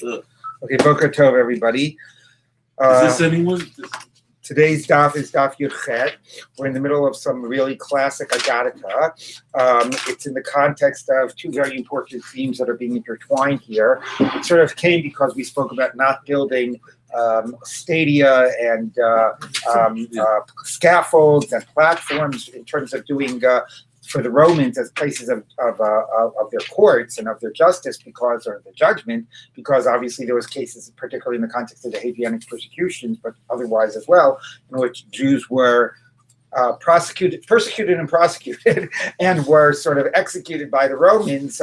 Okay, Boker Tov, everybody. Is this anyone? Today's daf is daf Yudchet. We're in the middle of some really classic AvodahZarah. It's in the context of two very important themes that are being intertwined here. It sort of came because we spoke about not building stadia and scaffolds and platforms in terms of doing for the Romans as places of their courts and of their justice or the judgment, because obviously there was cases, particularly in the context of the Hadrianic persecutions, but otherwise as well, in which Jews were persecuted and prosecuted, and were sort of executed by the Romans,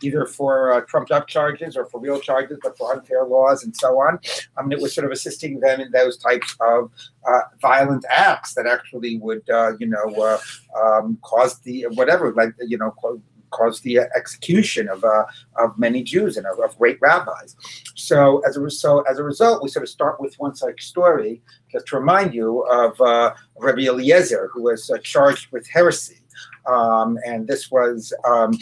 either for trumped up charges or for real charges, but for unfair laws and so on. It was sort of assisting them in those types of violent acts that actually would, cause the whatever, caused the execution of many Jews and of great rabbis. So as a result, we sort of start with one such story, just to remind you of Rabbi Eliezer, who was charged with heresy. And this was, and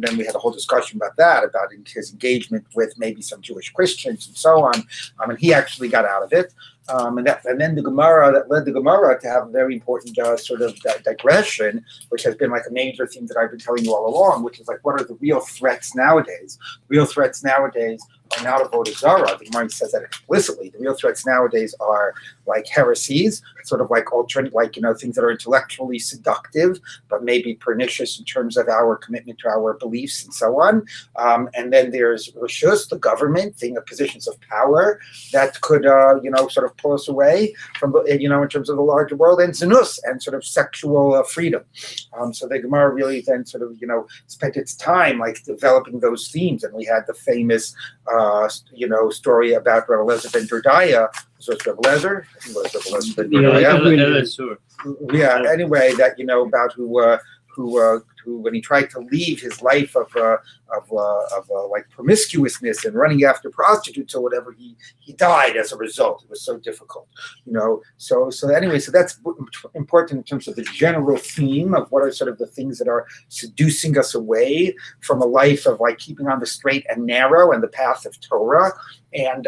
then we had a whole discussion about that, about his engagement with maybe some Jewish Christians and so on. And he actually got out of it. And then the Gemara, that led the Gemara to have a very important sort of digression, which has been like a major theme that I've been telling you all along, which is like, what are the real threats nowadays? Real threats nowadays are not AvodahZarah. The Gemara says that explicitly. The real threats nowadays are like heresies, sort of like alternate, things that are intellectually seductive, but maybe pernicious in terms of our commitment to our beliefs and so on. And then there's Rishus, the government, thing of positions of power that could, sort of pull us away from, in terms of the larger world, and Zinus, and sort of sexual freedom. So the Gemara really then sort of, spent its time like developing those themes. And we had the famous, story about Rebbe Lezer ben Dordaya. So it's Rebbe Lezer? I think it was Rebbe Lezer ben Dordaya. Yeah, anyway, that, about who when he tried to leave his life of like promiscuousness and running after prostitutes or whatever, he died as a result. It was so difficult, So anyway, so that's important in terms of the general theme of what are sort of the things that are seducing us away from a life of like keeping on the straight and narrow and the path of Torah. And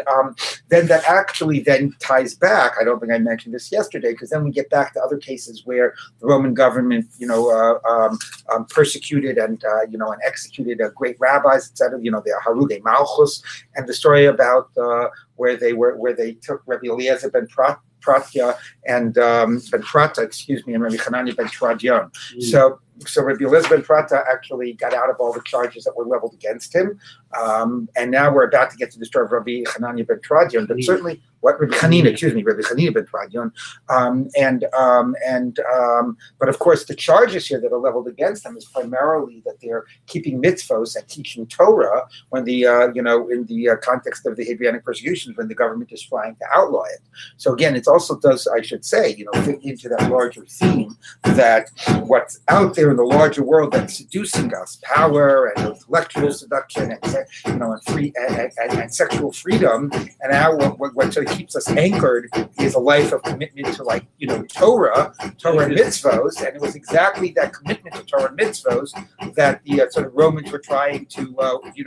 then that actually then ties back. I don't think I mentioned this yesterday, because then we get back to other cases where the Roman government, persecuted and executed great rabbis, etc. The Haruge Malchus, and the story about where they took Rabbi Eliezer ben Pratya and Ben Prata, and Rabbi Hanani ben Tradion. So Rabbi Eliezer ben Prata actually got out of all the charges that were leveled against him, and now we're about to get to the story of Rabbi Hanani ben Tradion. But certainly, Rabbi Hanina ben Tradion, but of course the charges here that are leveled against them is primarily that they're keeping mitzvos and teaching Torah when the in the context of the Hadrianic persecutions, when the government is trying to outlaw it. So again, it also does, I should say, fit into that larger theme that what's out there in the larger world that's seducing us, power and intellectual seduction and free and sexual freedom, and what sort of keeps us anchored is a life of commitment to Torah and mitzvos. And it was exactly that commitment to Torah and mitzvos that the sort of Romans were trying to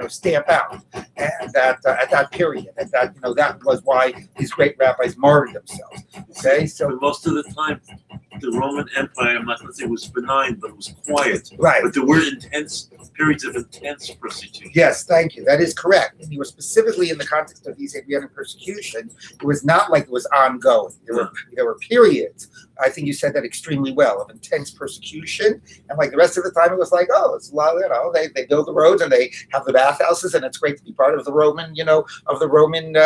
stamp out, and that at that period, and that that was why these great rabbis martyred themselves. Okay, so but most of the time, the Roman Empire, I'm not going to say it was benign, but it was quiet. Right. But there were intense periods of intense persecution. Yes, thank you. That is correct. And you were specifically in the context of these Hadrianic persecution. It was not like it was ongoing. There were periods. I think you said that extremely well, of intense persecution, and like the rest of the time, it was like, oh, it's a lot. They build the roads and they have the bathhouses, and it's great to be part of the Roman,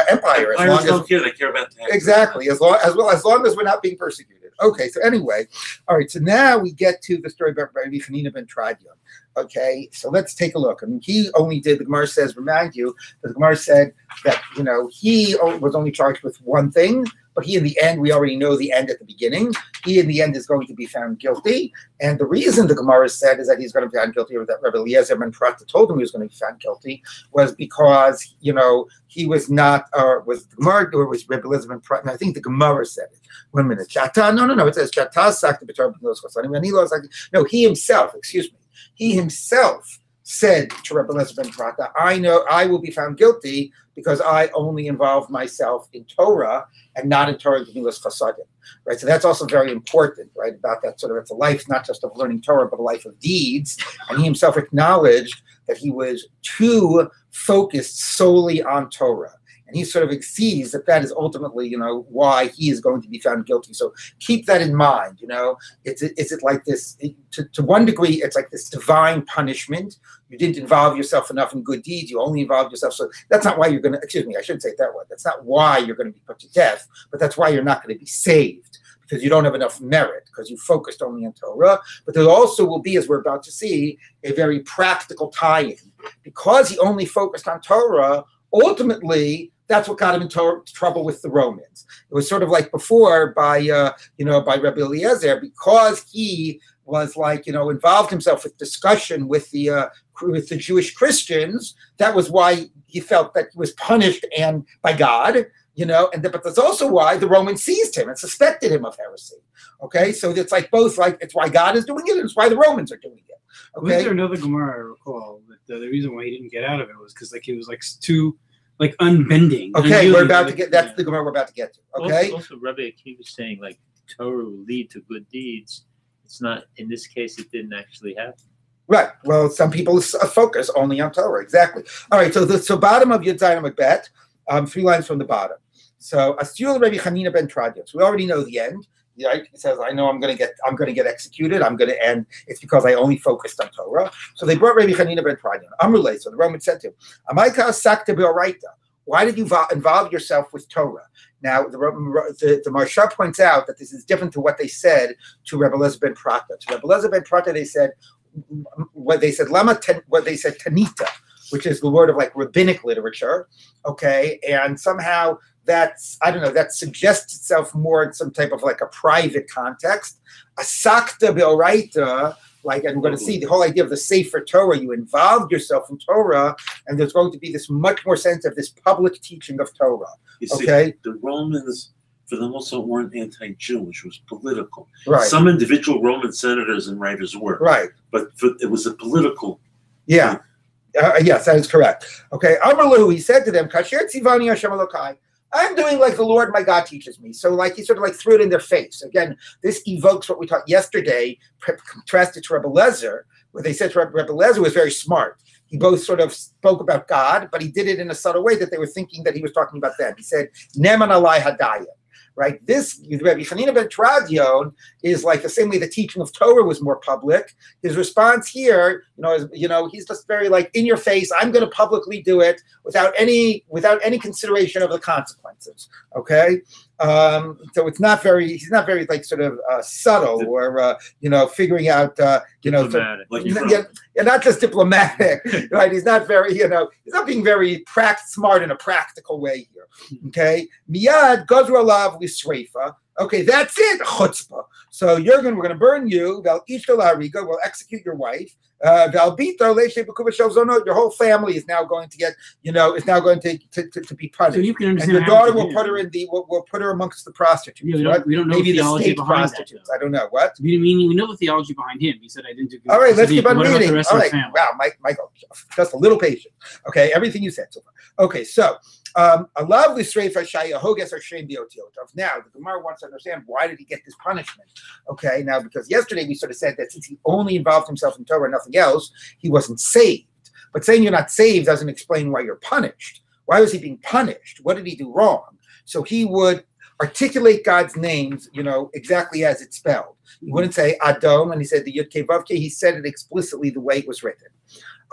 Empire. As long as they care about that. Exactly. As long as we're not being persecuted. Okay. So anyway, all right. So now we get to the story about Rabbi Hanina ben Tradion. Okay. So let's take a look. He only did. The Gemara says, remind you, the Gemara said that he was only charged with one thing. But he, in the end, we already know the end at the beginning. He, in the end, is going to be found guilty. And the reason the Gemara said is that he's going to be found guilty, or that Rabbi Eliezer ben Prata told him he was going to be found guilty, was because, he was not, was the Gemara, or was Rabbi Eliezer ben Prata? I think the Gemara said it. 1 minute. No. It says, no, he himself, he said to Rebbe Eliezer ben Prata, I know I will be found guilty because I only involved myself in Torah and not in Torah Gemilas Chasadim, right? So that's also very important, right? About that sort of, it's a life not just of learning Torah, but a life of deeds. And he himself acknowledged that he was too focused solely on Torah. And he sort of sees that that is ultimately, why he is going to be found guilty. So keep that in mind, Is it like this, to one degree, it's like this divine punishment. You didn't involve yourself enough in good deeds. You only involved yourself. So that's not why you're going to, I shouldn't say it that way. That's not why you're going to be put to death, but that's why you're not going to be saved, because you don't have enough merit, because you focused only on Torah. But there also will be, as we're about to see, a very practical tie-in. Because he only focused on Torah, ultimately, that's what got him into trouble with the Romans. It was sort of like before by Rebbe Eliezer, because he was involved himself with discussion with the Jewish Christians. That was why he felt that he was punished and by God. But that's also why the Romans seized him and suspected him of heresy. Okay, so it's like both, it's why God is doing it, and it's why the Romans are doing it. Okay, was there another Gemara I recall that the reason why he didn't get out of it was because he was too unbending. Okay, we're about to get. That's the Gemara we're about to get to. Okay. Also, Rabbi Akiva was saying Torah will lead to good deeds. It's not in this case. It didn't actually happen. Right. Well, some people focus only on Torah. Exactly. All right. So bottom of Yud Zayin Amud 3 lines from the bottom. So Asyul Rabbi Hanina ben Tradius. We already know the end. Right? He says, I know I'm going to get executed. I'm going to end. It's because I only focused on Torah. So they brought Rabbi Hanina ben Tradius. Amrulay. So the Roman said to him, Amaika sakta be'oraita. Why did you involve yourself with Torah? Now, the Maharsha points out that this is different to what they said to Rebbe Eliezer ben Prata. To Rebbe Eliezer ben Prata, they said tanita, which is the word of rabbinic literature. Okay, and somehow that suggests itself more in some type of a private context. Asakta be'oraita. And we're going to see the whole idea of the Sefer Torah. You involved yourself in Torah, and there's going to be this much more sense of this public teaching of Torah. You see, the Romans, for the most part, weren't anti-Jewish. It was political. Right. Some individual Roman senators and writers were. Right. But it was a political. Yeah. Yes, that is correct. Okay. Amrlu, he said to them, Kasher tzivani Hashem Elokai. I'm doing like the Lord my God teaches me. So he sort of threw it in their face. Again, this evokes what we taught yesterday, contrasted to Rebbe Eliezer, where they said Rebbe Eliezer was very smart. He both sort of spoke about God, but he did it in a subtle way that they were thinking that he was talking about them. He said, Neman alai hadaya. Right? This Rabbi Hanina ben Tradion is the same way the teaching of Torah was more public. His response here, he's just very in your face. I'm going to publicly do it without any consideration of the consequences. Okay, so he's not very subtle or figuring out not just diplomatic, right? He's not very he's not being very smart in a practical way here. Okay, miyad gozru alav lisreifa. Okay, that's it, chutzpah. So we're going to burn you. We'll execute your wife. Your whole family is now going to get, to be punished. So you can understand. And the daughter will put her we'll put her amongst the prostitutes. Yeah, we don't know maybe the theology state behind prostitutes. I don't know what. We know the theology behind him. He said, "I didn't do good." All right, let's keep on reading. All right, wow, Michael, just a little patience. Okay, everything you said so far. Okay, so. A lovely stray for Shaya Hoges or Shem Biotiotov. Now, the Gemara wants to understand why did he get this punishment? Okay, now because yesterday we sort of said that since he only involved himself in Torah and nothing else, he wasn't saved. But saying you're not saved doesn't explain why you're punished. Why was he being punished? What did he do wrong? So he would articulate God's names, exactly as it's spelled. He wouldn't say Adom, and he said the Yud Kei Vav Kei. He said it explicitly the way it was written.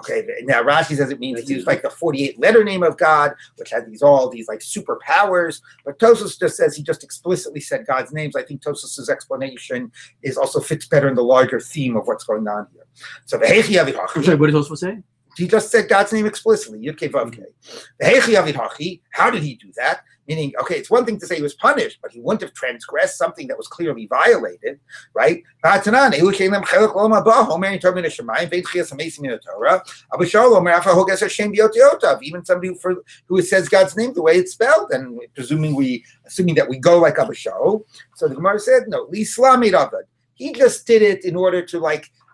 Okay, now Rashi says it means he used the 48-letter name of God, which had all these superpowers. But Tosfos just says he just explicitly said God's names. I think Tosfos' explanation also fits better in the larger theme of what's going on here. So the Hechi Avihachi. I'm sorry, what did Tosfos say? He just said God's name explicitly. Yud Kei Vav Kei. The Hechi Avihachi. How did he do that? Meaning, okay, it's one thing to say he was punished, but he wouldn't have transgressed something that was clearly violated, right? Even somebody who says God's name the way it's spelled, and assuming that we go like Abba Shaul. So the Gemara said, no, he just did it in order to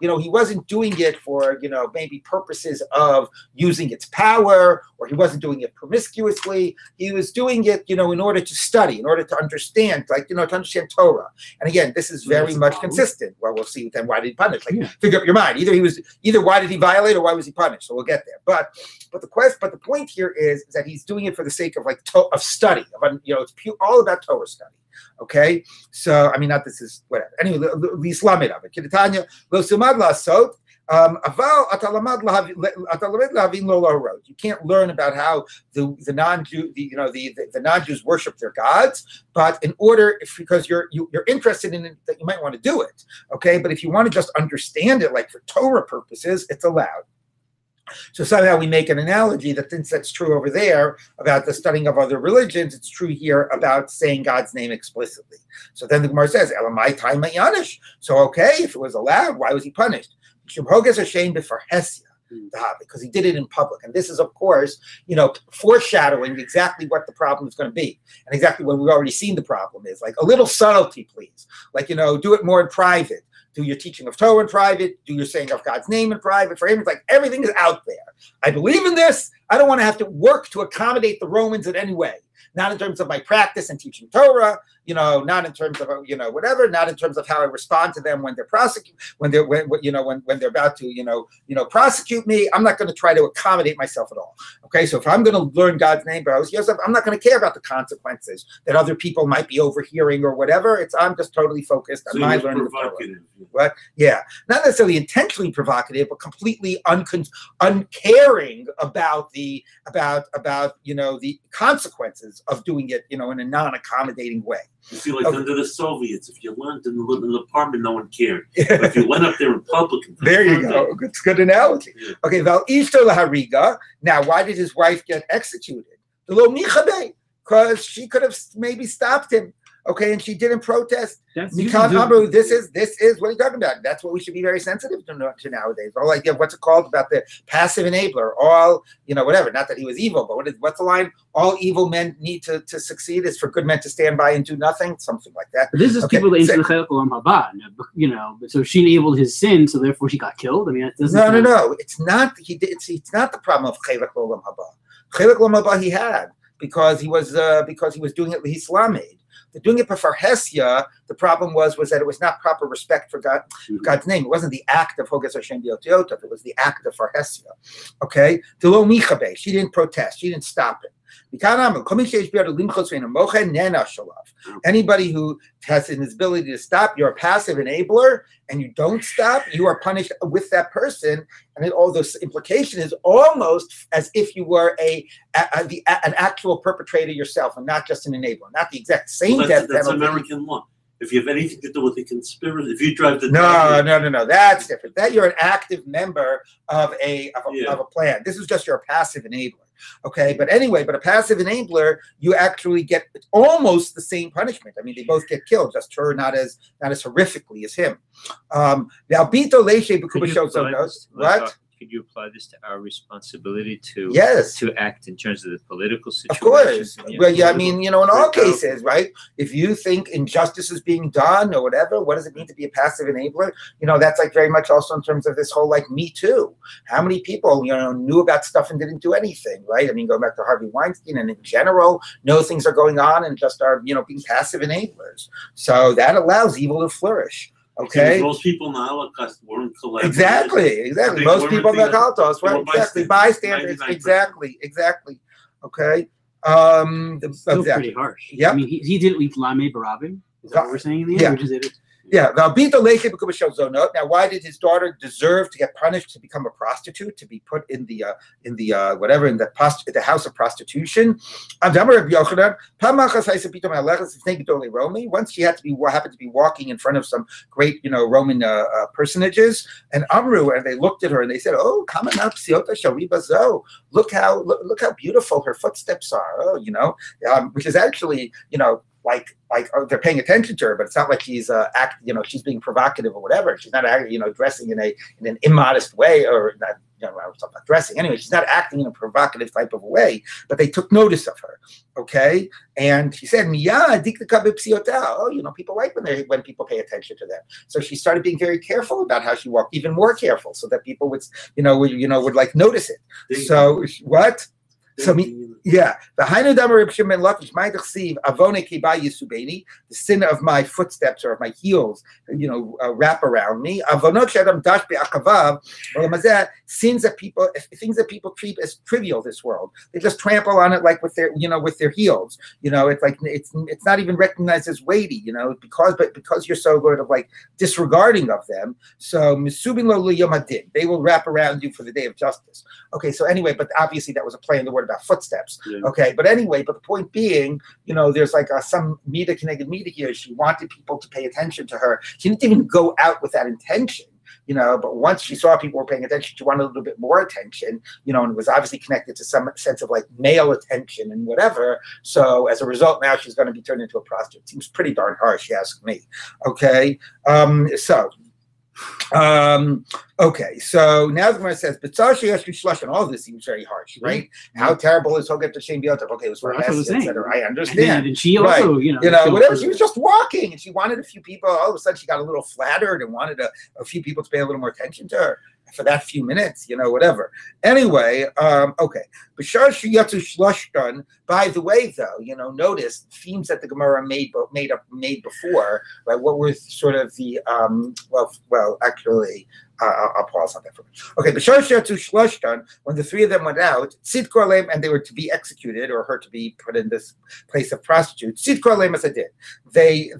he wasn't doing it for, maybe purposes of using its power, or he wasn't doing it promiscuously. He was doing it, in order to study, in order to understand, to understand Torah. And again, this is very much consistent. Well, we'll see then why did he punish? Figure up your mind. Either why did he violate or why was he punished? So we'll get there. But the point here is that he's doing it for the sake of of study, it's all about Torah study. Okay, so not this is whatever. Anyway, the Islamic of it. Kidatanya lo sumad lasot. You can't learn about how the non-Jew, the non-Jews worship their gods, but because you're interested in it, that you might want to do it. Okay, but if you want to just understand it, like for Torah purposes, it's allowed. So somehow we make an analogy that since that's true over there about the studying of other religions, it's true here about saying God's name explicitly. So then the Gemara says, "Elamai time yanish." So okay, if it was allowed, why was he punished? Because he did it in public. And this is, of course, foreshadowing exactly what the problem is going to be. And exactly what we've already seen the problem is. Like a little subtlety, please. Like, do it more in private. Do your teaching of Torah in private. Do your saying of God's name in private. For him, it's like everything is out there. I believe in this. I don't want to have to work to accommodate the Romans in any way. Not in terms of my practice and teaching Torah, not in terms of whatever, not in terms of how I respond to them when they're when they're about to prosecute me. I'm not going to try to accommodate myself at all. Okay, so if I'm going to learn God's name, I'm not going to care about the consequences that other people might be overhearing or whatever. I'm just totally focused on my learning of Torah. What? Yeah, not necessarily intentionally provocative, but completely uncaring about the consequences of doing it, in a non-accommodating way. You feel like under the Soviets, if you learned in the apartment, no one cared. But if you went up there in public, there you go. It's a good analogy. Yeah. Okay, Val Ishto lahariga. Now, why did his wife get executed? Because she could have maybe stopped him. Okay, and she didn't protest. This is what are you talking about? That's what we should be very sensitive to nowadays. All what's it called about the passive enabler? All whatever. Not that he was evil, but what's the line? All evil men need to succeed is for good men to stand by and do nothing. Something like that. But this is people that into the Chelek Olam Haba. So she enabled his sin, so therefore she got killed. No. It's not. It's not the problem of Chelek Olam Haba. Chelek Olam Haba he had because he was doing it Islamic. They're doing it for Hesia. The problem was that it was not proper respect for God's name. It wasn't the act of Hogas Hashem B'Yotiyotov. It was the act of Hesia. Okay? She didn't protest. She didn't stop it. Anybody who has an ability to stop, you're a passive enabler, and you don't stop, you are punished with that person. And then all this implication is almost as if you were an actual perpetrator yourself, and not just an enabler, not the exact same death penalty. That's American law. If you have anything to do with the conspiracy, if you drive the no, that's different. That you're an active member of a plan. This is just you're a passive enabler. Okay, but a passive enabler, you actually get almost the same punishment. I mean, they both get killed, just her not as horrifically as him. What? Could you apply this to our responsibility to act in terms of the political situation? Of course. Well, yeah, in all cases, right? If you think injustice is being done or whatever, what does it mean to be a passive enabler? That's very much also in terms of this whole Me Too. How many people knew about stuff and didn't do anything, right? Going back to Harvey Weinstein, and in general know things are going on and just are being passive enablers. So that allows evil to flourish. Okay. Most people in the Holocaust weren't collaborators. Exactly. Most people in the Holocaust, right? Exactly. Bystanders. Exactly. Okay. Still pretty harsh. Yeah. He did it with Lame Barabim. Is that what we're saying in the end? Or just did it? Yeah. Now, why did his daughter deserve to get punished to become a prostitute, to be put in the house of prostitution? Once she happened to be walking in front of some great Roman personages, and they looked at her and they said, "Oh, look how beautiful her footsteps are." Oh, which is actually they're paying attention to her, but it's not like she's she's being provocative or whatever. She's not dressing in an immodest way, or not. I was talking about dressing. Anyway, she's not acting in a provocative type of a way, but they took notice of her. Okay, and she said, people like when people pay attention to them. So she started being very careful about how she walked, even more careful, so that people would like notice it. So what? So yeah, the sin of my footsteps or of my heels, wrap around me. Things that people treat as trivial this world, they just trample on it like with their heels. It's like it's not even recognized as weighty, because you're so sort of like disregarding of them. So they will wrap around you for the day of justice. Okay, so anyway, but obviously that was a play on the word about footsteps. Yeah. Okay, but anyway, but the point being, there's like some mida connected mida here. She wanted people to pay attention to her. She didn't even go out with that intention, but once she saw people were paying attention, she wanted a little bit more attention, and it was obviously connected to some sense of like male attention and whatever. So as a result, now she's going to be turned into a prostitute. Seems pretty darn harsh, you ask me. Okay, okay, so now the Gemara says, and all of this seems very harsh, right? Mm-hmm. How terrible is Hoget to Shem Biotav? Okay, it was for etc. I understand. And she also, whatever. She was just walking, and she wanted a few people. All of a sudden, she got a little flattered and wanted a few people to pay a little more attention to her for that few minutes, whatever. Anyway, okay. By the way, though, notice themes that the Gemara made before, right? What were sort of the actually. I'll pause on that for a minute. Okay, when the three of them went out, and they were to be executed, or her to be put in this place of prostitute. They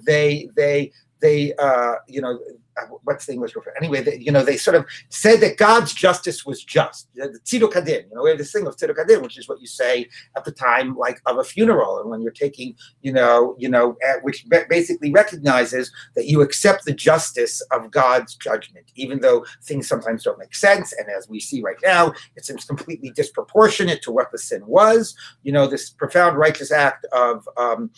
what's the English word for it? Anyway, they sort of said that God's justice was just. The tziduk hadin, we have this thing of tziduk hadin, which is what you say at the time, like of a funeral, and when you're taking, which basically recognizes that you accept the justice of God's judgment, even though things sometimes don't make sense, and as we see right now, it seems completely disproportionate to what the sin was. This profound righteous act of how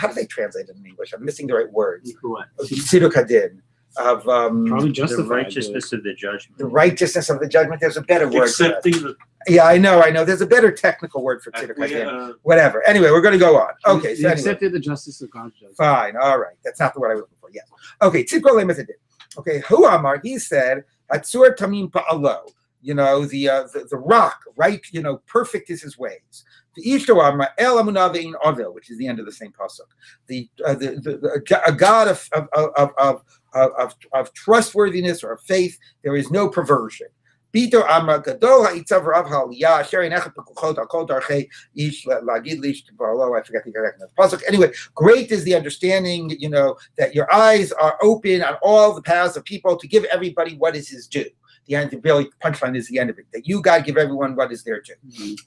do they translate it in English? I'm missing the right words. What? Tziduk hadin, of probably justified, the righteousness of the judgment. The righteousness of the judgment. There's a better word. Accepting the. Yeah, I know. There's a better technical word for tziduk hadin. Whatever. Anyway, we're going to go on. Okay, so accepted the justice of God's judgment. Fine. All right. That's not the word I was looking for. Yes. Okay. Tziduk hadin. Okay. Hu Amar. He said, "Hatzur tamim pa'alo." The rock, right? Perfect is his ways. The Ishto Amar El Amunah Ve'in Avil, which is the end of the same pasuk. A God of trustworthiness or of faith. There is no perversion. Bito Amar Gadol Ha'itzav Rav Ha'aliyah Asher Einechet B'kuchot Al Darchei Ish Lagid Lish T'Paro. I forget the exact pasuk. Anyway, great is the understanding, that your eyes are open on all the paths of people to give everybody what is his due. The end, the really punchline is the end of it. That you God give everyone what is their due.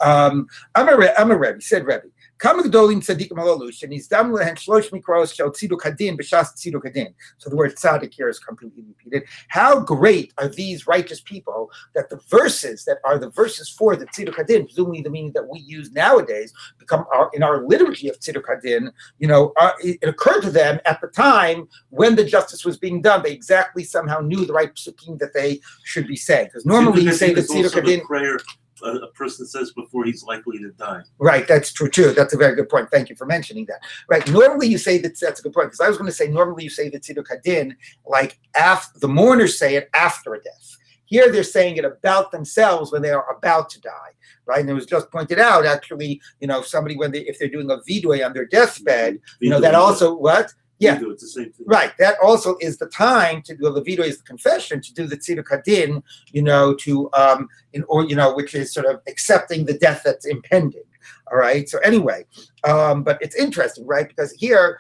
I'm a Rebbe, said Rebbe. So the word tzaddik here is completely repeated. How great are these righteous people that the verses that are the verses for the tziduk hadin, presumably the meaning that we use nowadays, in our liturgy of tziduk hadin, it occurred to them at the time when the justice was being done. They exactly somehow knew the right psukim that they should be saying. Because normally you say the tziduk hadin. Prayer a person says before he's likely to die. Right, that's true too. That's a very good point. Thank you for mentioning that. Right, normally you say that's a good point, because I was going to say normally you say the tziduk hadin like the mourners say it after a death. Here they're saying it about themselves when they are about to die. Right, and it was just pointed out actually, somebody if they're doing a vidui on their deathbed, that also what. Yeah, it's the same thing. Right. That also is the time to do the Levito is the confession, to do the tziduk hadin, which is sort of accepting the death that's impending. All right. So anyway, but it's interesting, right? Because here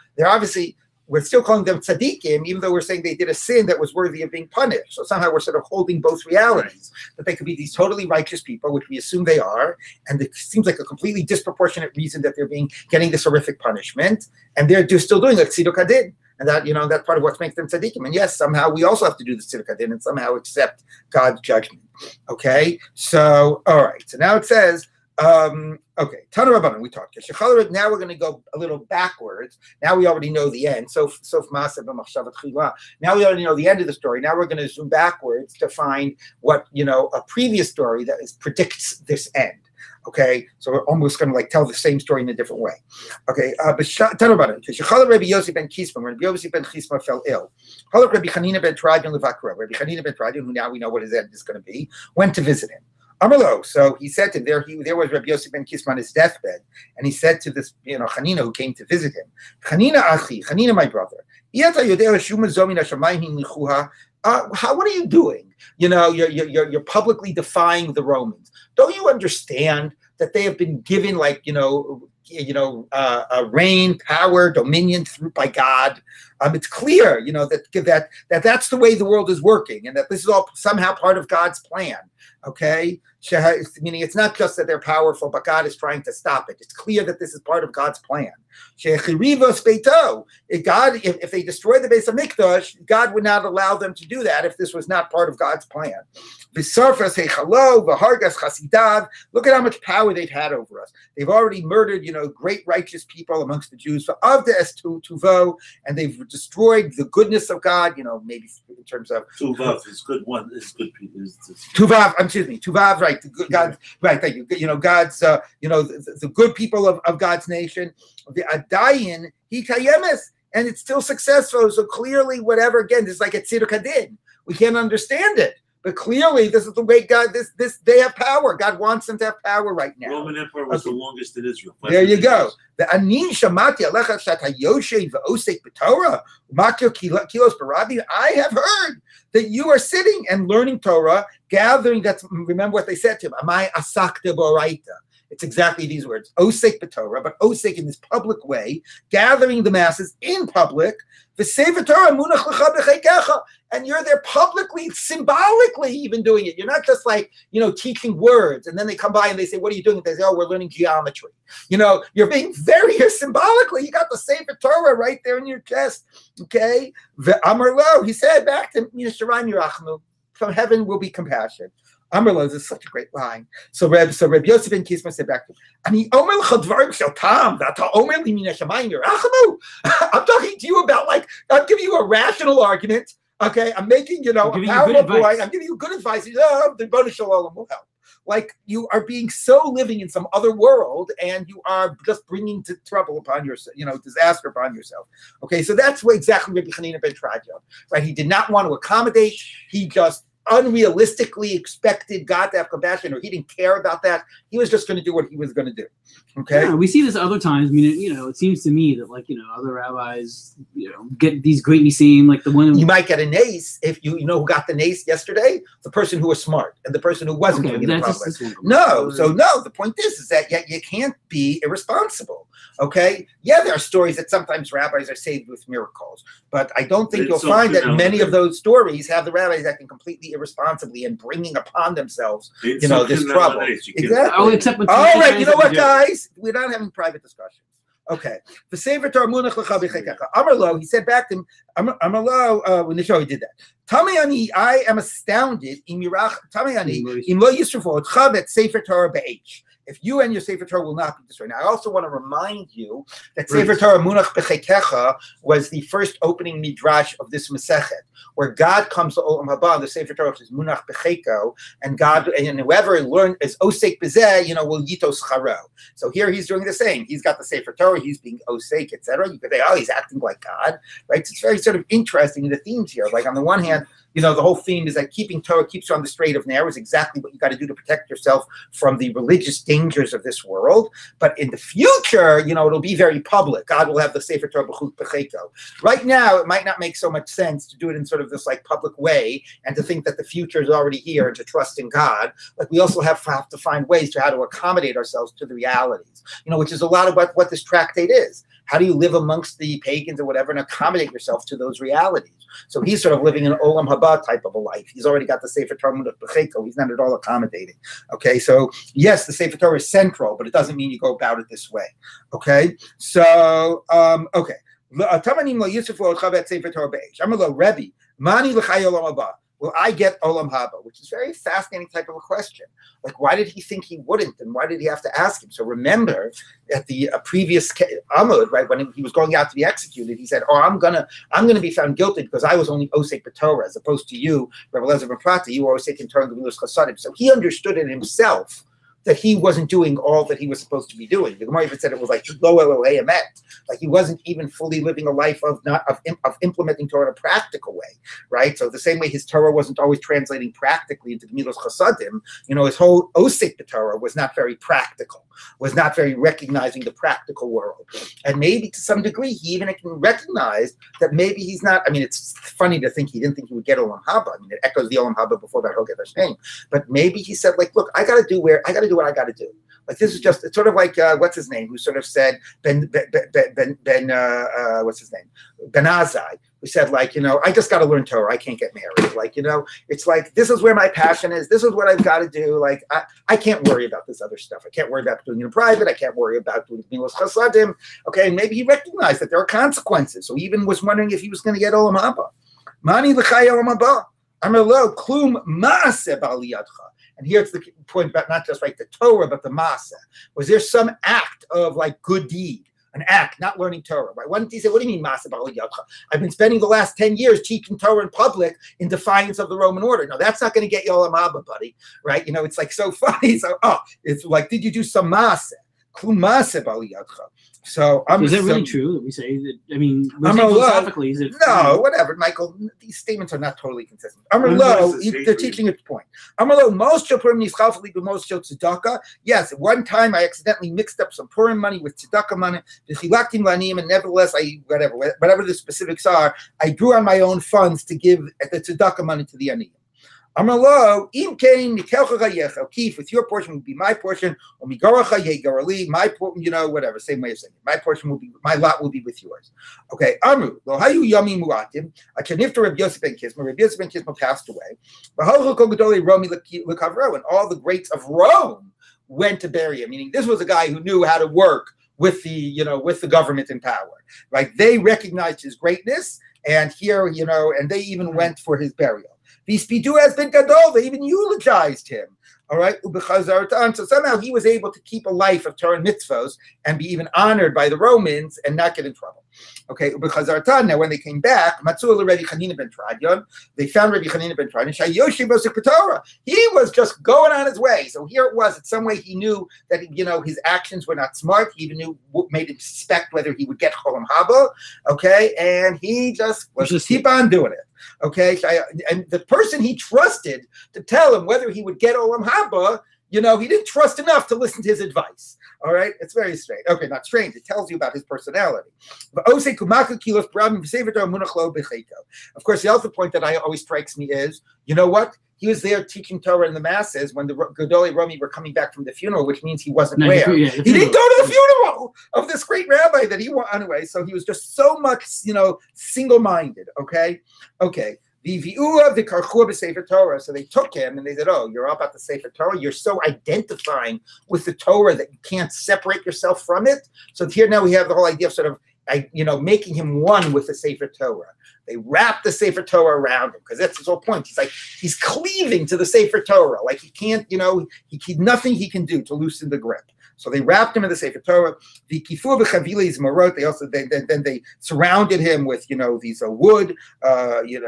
we're still calling them tzaddikim, even though we're saying they did a sin that was worthy of being punished. So somehow we're sort of holding both realities, that they could be these totally righteous people, which we assume they are, and it seems like a completely disproportionate reason that they're getting this horrific punishment, and they're still doing a tziduk hadin, and that that's part of what makes them tzaddikim. And yes, somehow we also have to do the tziduk hadin and somehow accept God's judgment. Okay, so all right, so now it says. Okay, Tana Rabbanan, we talked. Now we're going to go a little backwards. Now we already know the end. Now we already know the end of the story. Now we're going to zoom backwards to find what, a previous story that predicts this end. Okay, so we're almost going to like tell the same story in a different way. Okay, Rabbi Yossi ben Kisma, when Rabbi Yossi ben Kisma fell ill, Rabbi Chanina ben Tradion Levakra, Rabbi Chanina ben Tradion, who now we know what his end is going to be, went to visit him. Amalo, so he said to him, there was Rabbi Yossi ben Kisma on his deathbed, and he said to this, Chanina who came to visit him, Chanina, my brother, what are you doing? You're publicly defying the Romans. Don't you understand that they have been given reign, power, dominion by God? It's clear, that's the way the world is working, and that this is all somehow part of God's plan. Okay, meaning it's not just that they're powerful, but God is trying to stop it. It's clear that this is part of God's plan. If they destroy the Beis Hamikdash, God would not allow them to do that if this was not part of God's plan. Look at how much power they've had over us. They've already murdered, great righteous people amongst the Jews. And they've destroyed the goodness of God. Maybe in terms of Tuvav is good one. Is good people. Tuvav. Excuse me. Tuvav. Right. The good God. Right. Thank you. God's. The good people of God's nation. The Adayin Hikayemes, and it's still successful. So clearly, whatever, again, this is like a tziduk hadin. We can't understand it, but clearly, this is the way God. This they have power. God wants them to have power right now. Roman Empire was the longest in Israel. There you go. The Ani Shamati Alecha Shatayoshe V'Osek B'Torah Makyo Kilos Barabi. I have heard that you are sitting and learning Torah, gathering. Remember what they said to him. Amai Asakta Boraita. It's exactly these words, osek b'Torah, but osek in this public way, gathering the masses in public, and you're there publicly, symbolically even doing it. You're not just like, teaching words, and then they come by and they say, what are you doing? And they say, oh, we're learning geometry. You're being very symbolically, you got the Sefer Torah right there in your chest, okay? Amar lo, he said back to him, from heaven will be compassion. Amrlo, this is such a great line. So Rabbi Yosef ben Kisma said back to him, I'm talking to you about, I'm giving you a rational argument. Okay, I'm making, a powerful point. I'm giving you good advice. The Rebbeinu Shalom will help. Like you are being so living in some other world, and you are just bringing trouble upon yourself, disaster upon yourself. Okay, so that's what exactly Rabbi Chanina ben Tradion, right? He did not want to accommodate. He just unrealistically expected God to have compassion, or he didn't care about that. He was just going to do what he was going to do. Okay. Yeah, we see this other times. I mean, it seems to me that other rabbis, get these great nisim, like the one you might get a nace if you know who got the nace yesterday, the person who was smart and the person who wasn't doing it properly. The point is that you can't be irresponsible. Okay. Yeah, there are stories that sometimes rabbis are saved with miracles, but I don't think you'll find that many of those stories have the rabbis acting completely irresponsibly and bringing upon themselves, this trouble. Exactly. Oh, except when all right, you know what, guys? We're not having private discussions. Okay. The Sefer Torah munach lecha b'cheikecha. Amarlo, he said back to him, Amarlo, when the show he did that. Tamiyani, I am astounded. Tamiyani, im lo yisrufo otcha vet Sefer Torah be'ech. If you and your Sefer Torah will not be destroyed. Now, I also want to remind you that Sefer Torah Munach B'Cheikecha was the first opening midrash of this Masechet, where God comes to Olam Haba, the Sefer Torah is Munach B'Cheiko, and God, and whoever learned is Osek B'Zeh, will yitos charo. So here he's doing the same. He's got the Sefer Torah, he's being Osek, etc. You could say, he's acting like God, right? So it's very sort of interesting in the themes here. Like on the one hand, the whole theme is that keeping Torah keeps you on the straight and narrow is exactly what you got to do to protect yourself from the religious dangers of this world. But in the future, it'll be very public. God will have the Sefer Torah b'chut b'cheiko. Right now, it might not make so much sense to do it in sort of this public way and to think that the future is already here and to trust in God. Like we also have to find ways to how to accommodate ourselves to the realities, which is a lot of what this tractate is. How do you live amongst the pagans or whatever and accommodate yourself to those realities? So he's sort of living an Olam Haba type of a life. He's already got the Sefer Torah B'Cheiko. He's not at all accommodating. Okay, so yes, the Sefer Torah is central, but it doesn't mean you go about it this way. Okay, so okay. Tamanim lo Yisuf lo Chavet Sefer Torah Be'esh. Amar lo Rebbe, Mani l'chai Olam Haba. will I get Olam Haba? Which is a very fascinating type of a question. Like, why did he think he wouldn't, and why did he have to ask him? So remember, at the previous Amud, right, when he was going out to be executed, he said, "Oh, I'm gonna be found guilty because I was only Osek B'Torah, as opposed to you, Rabbi Eliezer ben Prata, you were Osek in Torah and Gemilas Chasadim." So he understood in himself that he wasn't doing all that he was supposed to be doing. The Gemara even said it was like lo Elohei emet, like he wasn't even fully living a life of implementing Torah in a practical way, right? So the same way his Torah wasn't always translating practically into Gemilas Chasadim, his whole Osek Torah was not very practical, was not very recognizing the practical world, and maybe to some degree he even recognized that maybe he's not. I mean, it's funny to think he didn't think he would get Olam Haba. I mean, it echoes the Olam Haba before that Hoged Hashem, but maybe he said, like, look, I got to do what I got to do. Like, this is just, it's sort of like what's his name, who sort of said Ben Azai, who said, like, I just got to learn Torah. I can't get married. Like, it's like, this is where my passion is. This is what I've got to do. Like, I can't worry about this other stuff. I can't worry about doing it in private. I can't worry about doing Gemilas Chasadim. Okay, and maybe he recognized that there are consequences. So he even was wondering if he was going to get Olam Haba. Mani l'chai Olam Haba. Amar lo klum ma'aseh ba'aliyadcha. And here's the point about not just like the Torah, but the Maaseh. Was there some act of like good deed, an act, not learning Torah? Right? Why didn't he say, what do you mean Maaseh ba'aliyadcha? I've been spending the last 10 years teaching Torah in public in defiance of the Roman order. No, that's not going to get you Olam Haba, buddy. Right? It's like so funny. So, it's like, did you do some Maaseh? Klum ma'aseh ba'aliyadcha. So is it really true that we say that? I mean, philosophically, is it? No, whatever, Michael. These statements are not totally consistent. They're teaching its point. Most tzedakah. Yes, at one time I accidentally mixed up some Purim money with tzedakah money. And nevertheless, whatever the specifics are, I drew on my own funds to give the tzedakah money to the aniyim. Amrlo, im kain mitelcha chayecha. Keith, with your portion will be my portion, or migaracha yegarali, my whatever, same way of saying it. My portion will be, my lot will be with yours. Okay, Amru, lo hayu yami muatim, achanifta Rabbi Yosef ben Kisma. Rabbi Yosef ben Kisma passed away. V'halchu kol gedolei Romi lekavro, and all the greats of Rome went to bury him. Meaning, this was a guy who knew how to work with the government in power. Right? They recognized his greatness, and here, and they even went for his burial. V'spidu has been gadol. They even eulogized him. All right, so somehow he was able to keep a life of Torah and mitzvos and be even honored by the Romans and not get in trouble. Okay, because now when they came back, Rabbi Chanina ben Tradion, they found Rabbi Chanina ben Tradion. He was just going on his way. So here it was. In some way, he knew that his actions were not smart. He even knew what made him suspect whether he would get Olam Haba. Okay, and he just keep on doing it. Okay, and the person he trusted to tell him whether he would get Olam Haba, he didn't trust enough to listen to his advice. All right, it's very strange. Okay, not strange. It tells you about his personality. Of course, the other point that always strikes me is, you know what? He was there teaching Torah in the masses when the Gedolei Romi were coming back from the funeral, which means he wasn't there. He didn't go to the funeral of this great rabbi that he wanted anyway. So he was just so much, single-minded. Okay. So they took him and they said, "Oh, you're all about the Sefer Torah. You're so identifying with the Torah that you can't separate yourself from it." So here now we have the whole idea of sort of, making him one with the Sefer Torah. They wrap the Sefer Torah around him because that's his whole point. He's cleaving to the Sefer Torah. Like he can't, nothing he can do to loosen the grip. So they wrapped him in the Sefer Torah. The kifur b'chavilis marot. They also they surrounded him with these wood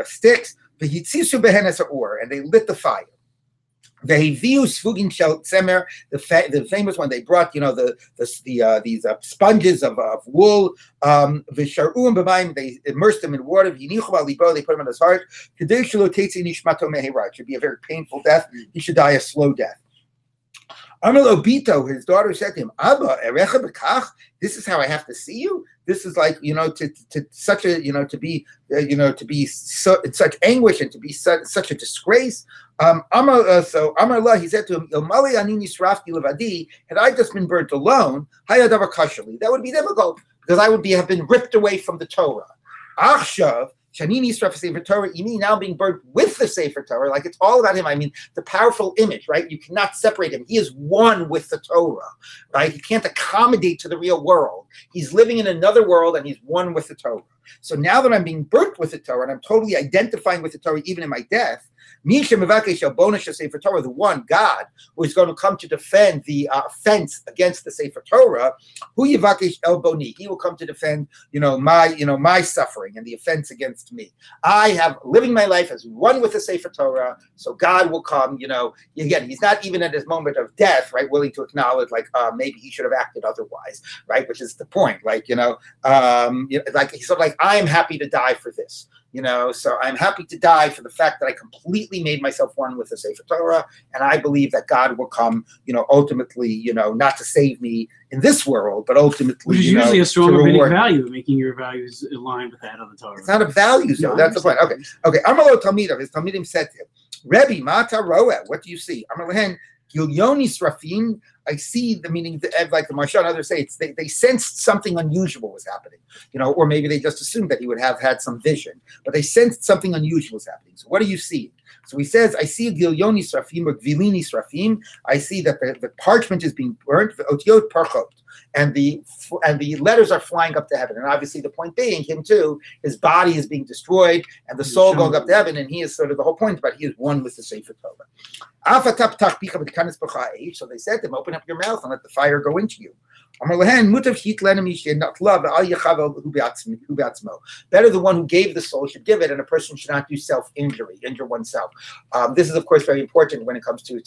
sticks. The hitzisu behenes or, and they lit the fire. The famous one, they brought these sponges of wool. They immersed them in water. They put them on his heart. It should be a very painful death. He should die a slow death. His daughter said to him, "Abba, erecha b'kach. This is how I have to see you. This is like to be in such anguish and to be such a disgrace." So Amar La, he said to him, "Ilmali anini srafti levadi. Had I just been burnt alone, hayadavar kashali. That would be difficult because I would have been ripped away from the Torah. Achshav." Shanini Sefer Torah, now being burnt with the Sefer Torah, like it's all about him. I mean, the powerful image, right? You cannot separate him. He is one with the Torah, right? He can't accommodate to the real world. He's living in another world and he's one with the Torah. So now that I'm being burnt with the Torah, and I'm totally identifying with the Torah even in my death, the one God who is going to come to defend the offense against the Sefer Torah, he will come to defend, my suffering and the offense against me. I have living my life as one with the Sefer Torah, so God will come. Again, he's not even at his moment of death, right, willing to acknowledge maybe he should have acted otherwise, right, which is the point. He's sort of like, I am happy to die for this. So I'm happy to die for the fact that I completely made myself one with the Sefer Torah, and I believe that God will come, ultimately, not to save me in this world, but ultimately, which is usually a strong rabbinic value, making your values align with that of the Torah. It's not a value, though. That's the point. Okay. Amalo Talmidav, his Talmidim said to him, Rebbe, Mata Roa, what do you see? Amalahen, Gilyoni Srafim, I see the meaning, like the Marsha and others say, they sensed something unusual was happening, or maybe they just assumed that he would have had some vision, but they sensed something unusual was happening. So what do you see? So he says, I see a Gilyoni Srafim or Gvilini Srafim. I see that the parchment is being burnt, Otiot Parchot, and the letters are flying up to heaven. And obviously the point being, him too, his body is being destroyed, and the soul going up to heaven, and he is sort of the whole point about he is one with the Sefer Torah. So they said to him, open up your mouth and let the fire go into you. Better the one who gave the soul should give it, and a person should not do self-injury, injure oneself. This is, of course, very important when it comes to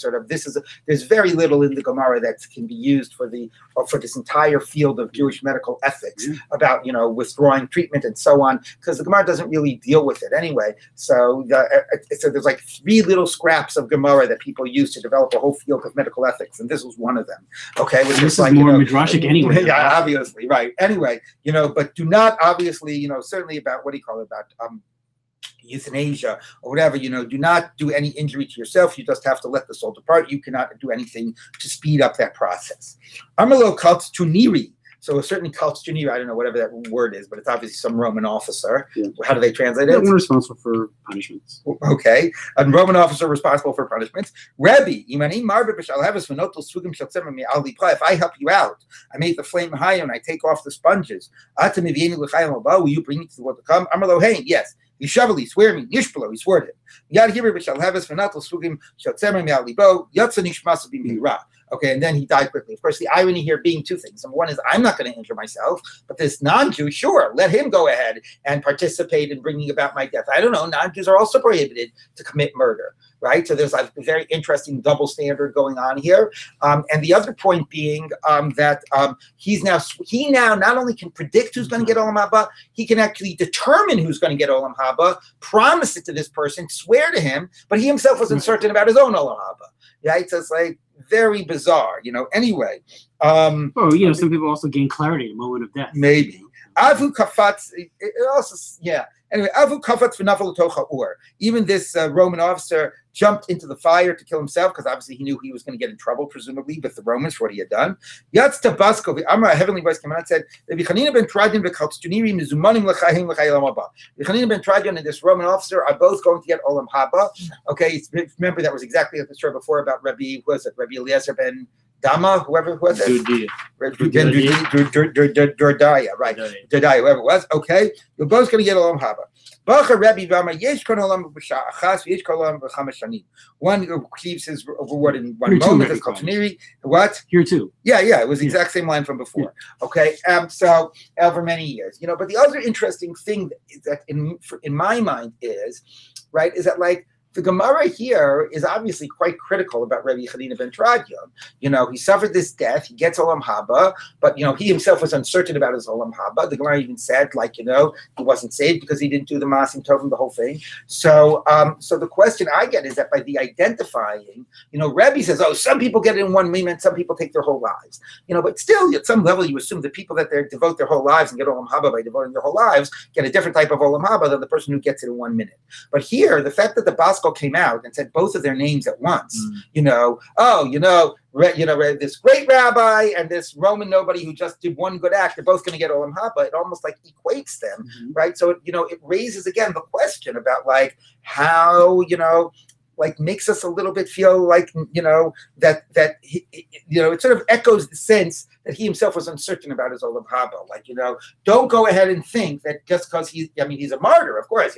there's very little in the Gemara that can be used for this entire field of Jewish medical ethics about, withdrawing treatment and so on, because the Gemara doesn't really deal with it anyway. So there's like 3 little scraps of Gemara that people use to develop a whole field of medical ethics, and this was one of them. Okay, which this is more midrashic anyway. Yeah, obviously, right. Anyway, but do not obviously, certainly about euthanasia or whatever, do not do any injury to yourself. You just have to let the soul depart. You cannot do anything to speed up that process. Amalo kalt tuniri. So a certain cult tuniri, I don't know whatever that word is, but it's obviously some Roman officer. Yeah. How do they translate it? One responsible for punishments. Okay, a Roman officer responsible for punishments. Rebbe, if I help you out, I make the flame higher and I take off the sponges. Will you bring me to the world to come? Amalo, hey, yes. Yishavali, swear me, Nishpalo, he swore to him. Yad Hibir Bishal Havis Vanatal Sugim Shatzemim Yalibo, Yatsa Nishmasa Bimira. Okay, and then he died quickly. Of course, the irony here being 2 things. Number one is I'm not going to injure myself, but this non-Jew, sure, let him go ahead and participate in bringing about my death. I don't know, non-Jews are also prohibited to commit murder, right? So there's a very interesting double standard going on here. And the other point being that he now not only can predict who's going to get Olam Haba, he can actually determine who's going to get Olam Haba, promise it to this person, swear to him, but he himself was uncertain about his own Olam Haba. Right? So it's like very bizarre, anyway. Some people also gain clarity in the moment of death. Maybe. Avu kafatz, it also, yeah. Anyway, Avu kafatz v'nafal tocha ur. Even this Roman officer jumped into the fire to kill himself because obviously he knew he was going to get in trouble, presumably, with the Romans for what he had done. Yatz Tabasco, a heavenly voice came out and said, Chanina ben Tradian v'chalstuniri mizumanim l'chayim l'chayim haba. Chanina ben Tradian and this Roman officer are both going to get Olam Haba. Okay, remember that was exactly what the story before about Rabbi Eliezer ben Dama, whoever it was. Dordaya, right. Dordaya, whoever it was. Okay, you're both going to get Olam Haba. One receives his reward in one moment. It's called Taniri. What? Here too. Yeah, it was the exact same line from before. Yeah. Okay, so over many years, but the other interesting thing that in my mind is that like, the Gemara here is obviously quite critical about Rabbi Chanina ben Tradion. He suffered this death. He gets Olam Haba, but, he himself was uncertain about his Olam Haba. The Gemara even said, he wasn't saved because he didn't do the Maasim Tovim, the whole thing. So the question I get is that by the identifying, Rabbi says, some people get it in one moment, some people take their whole lives. But still, at some level, you assume the people that they devote their whole lives and get Olam Haba by devoting their whole lives get a different type of Olam Haba than the person who gets it in 1 minute. But here, the fact that the Bas came out and said both of their names at once. This great rabbi and this Roman nobody who just did one good act, they're both going to get Olam Haba. It almost like equates them, right? So it raises again the question about how like makes us a little bit feel like, that he, it sort of echoes the sense that he himself was uncertain about his olam haba. Like, don't go ahead and think that just because he's a martyr, of course,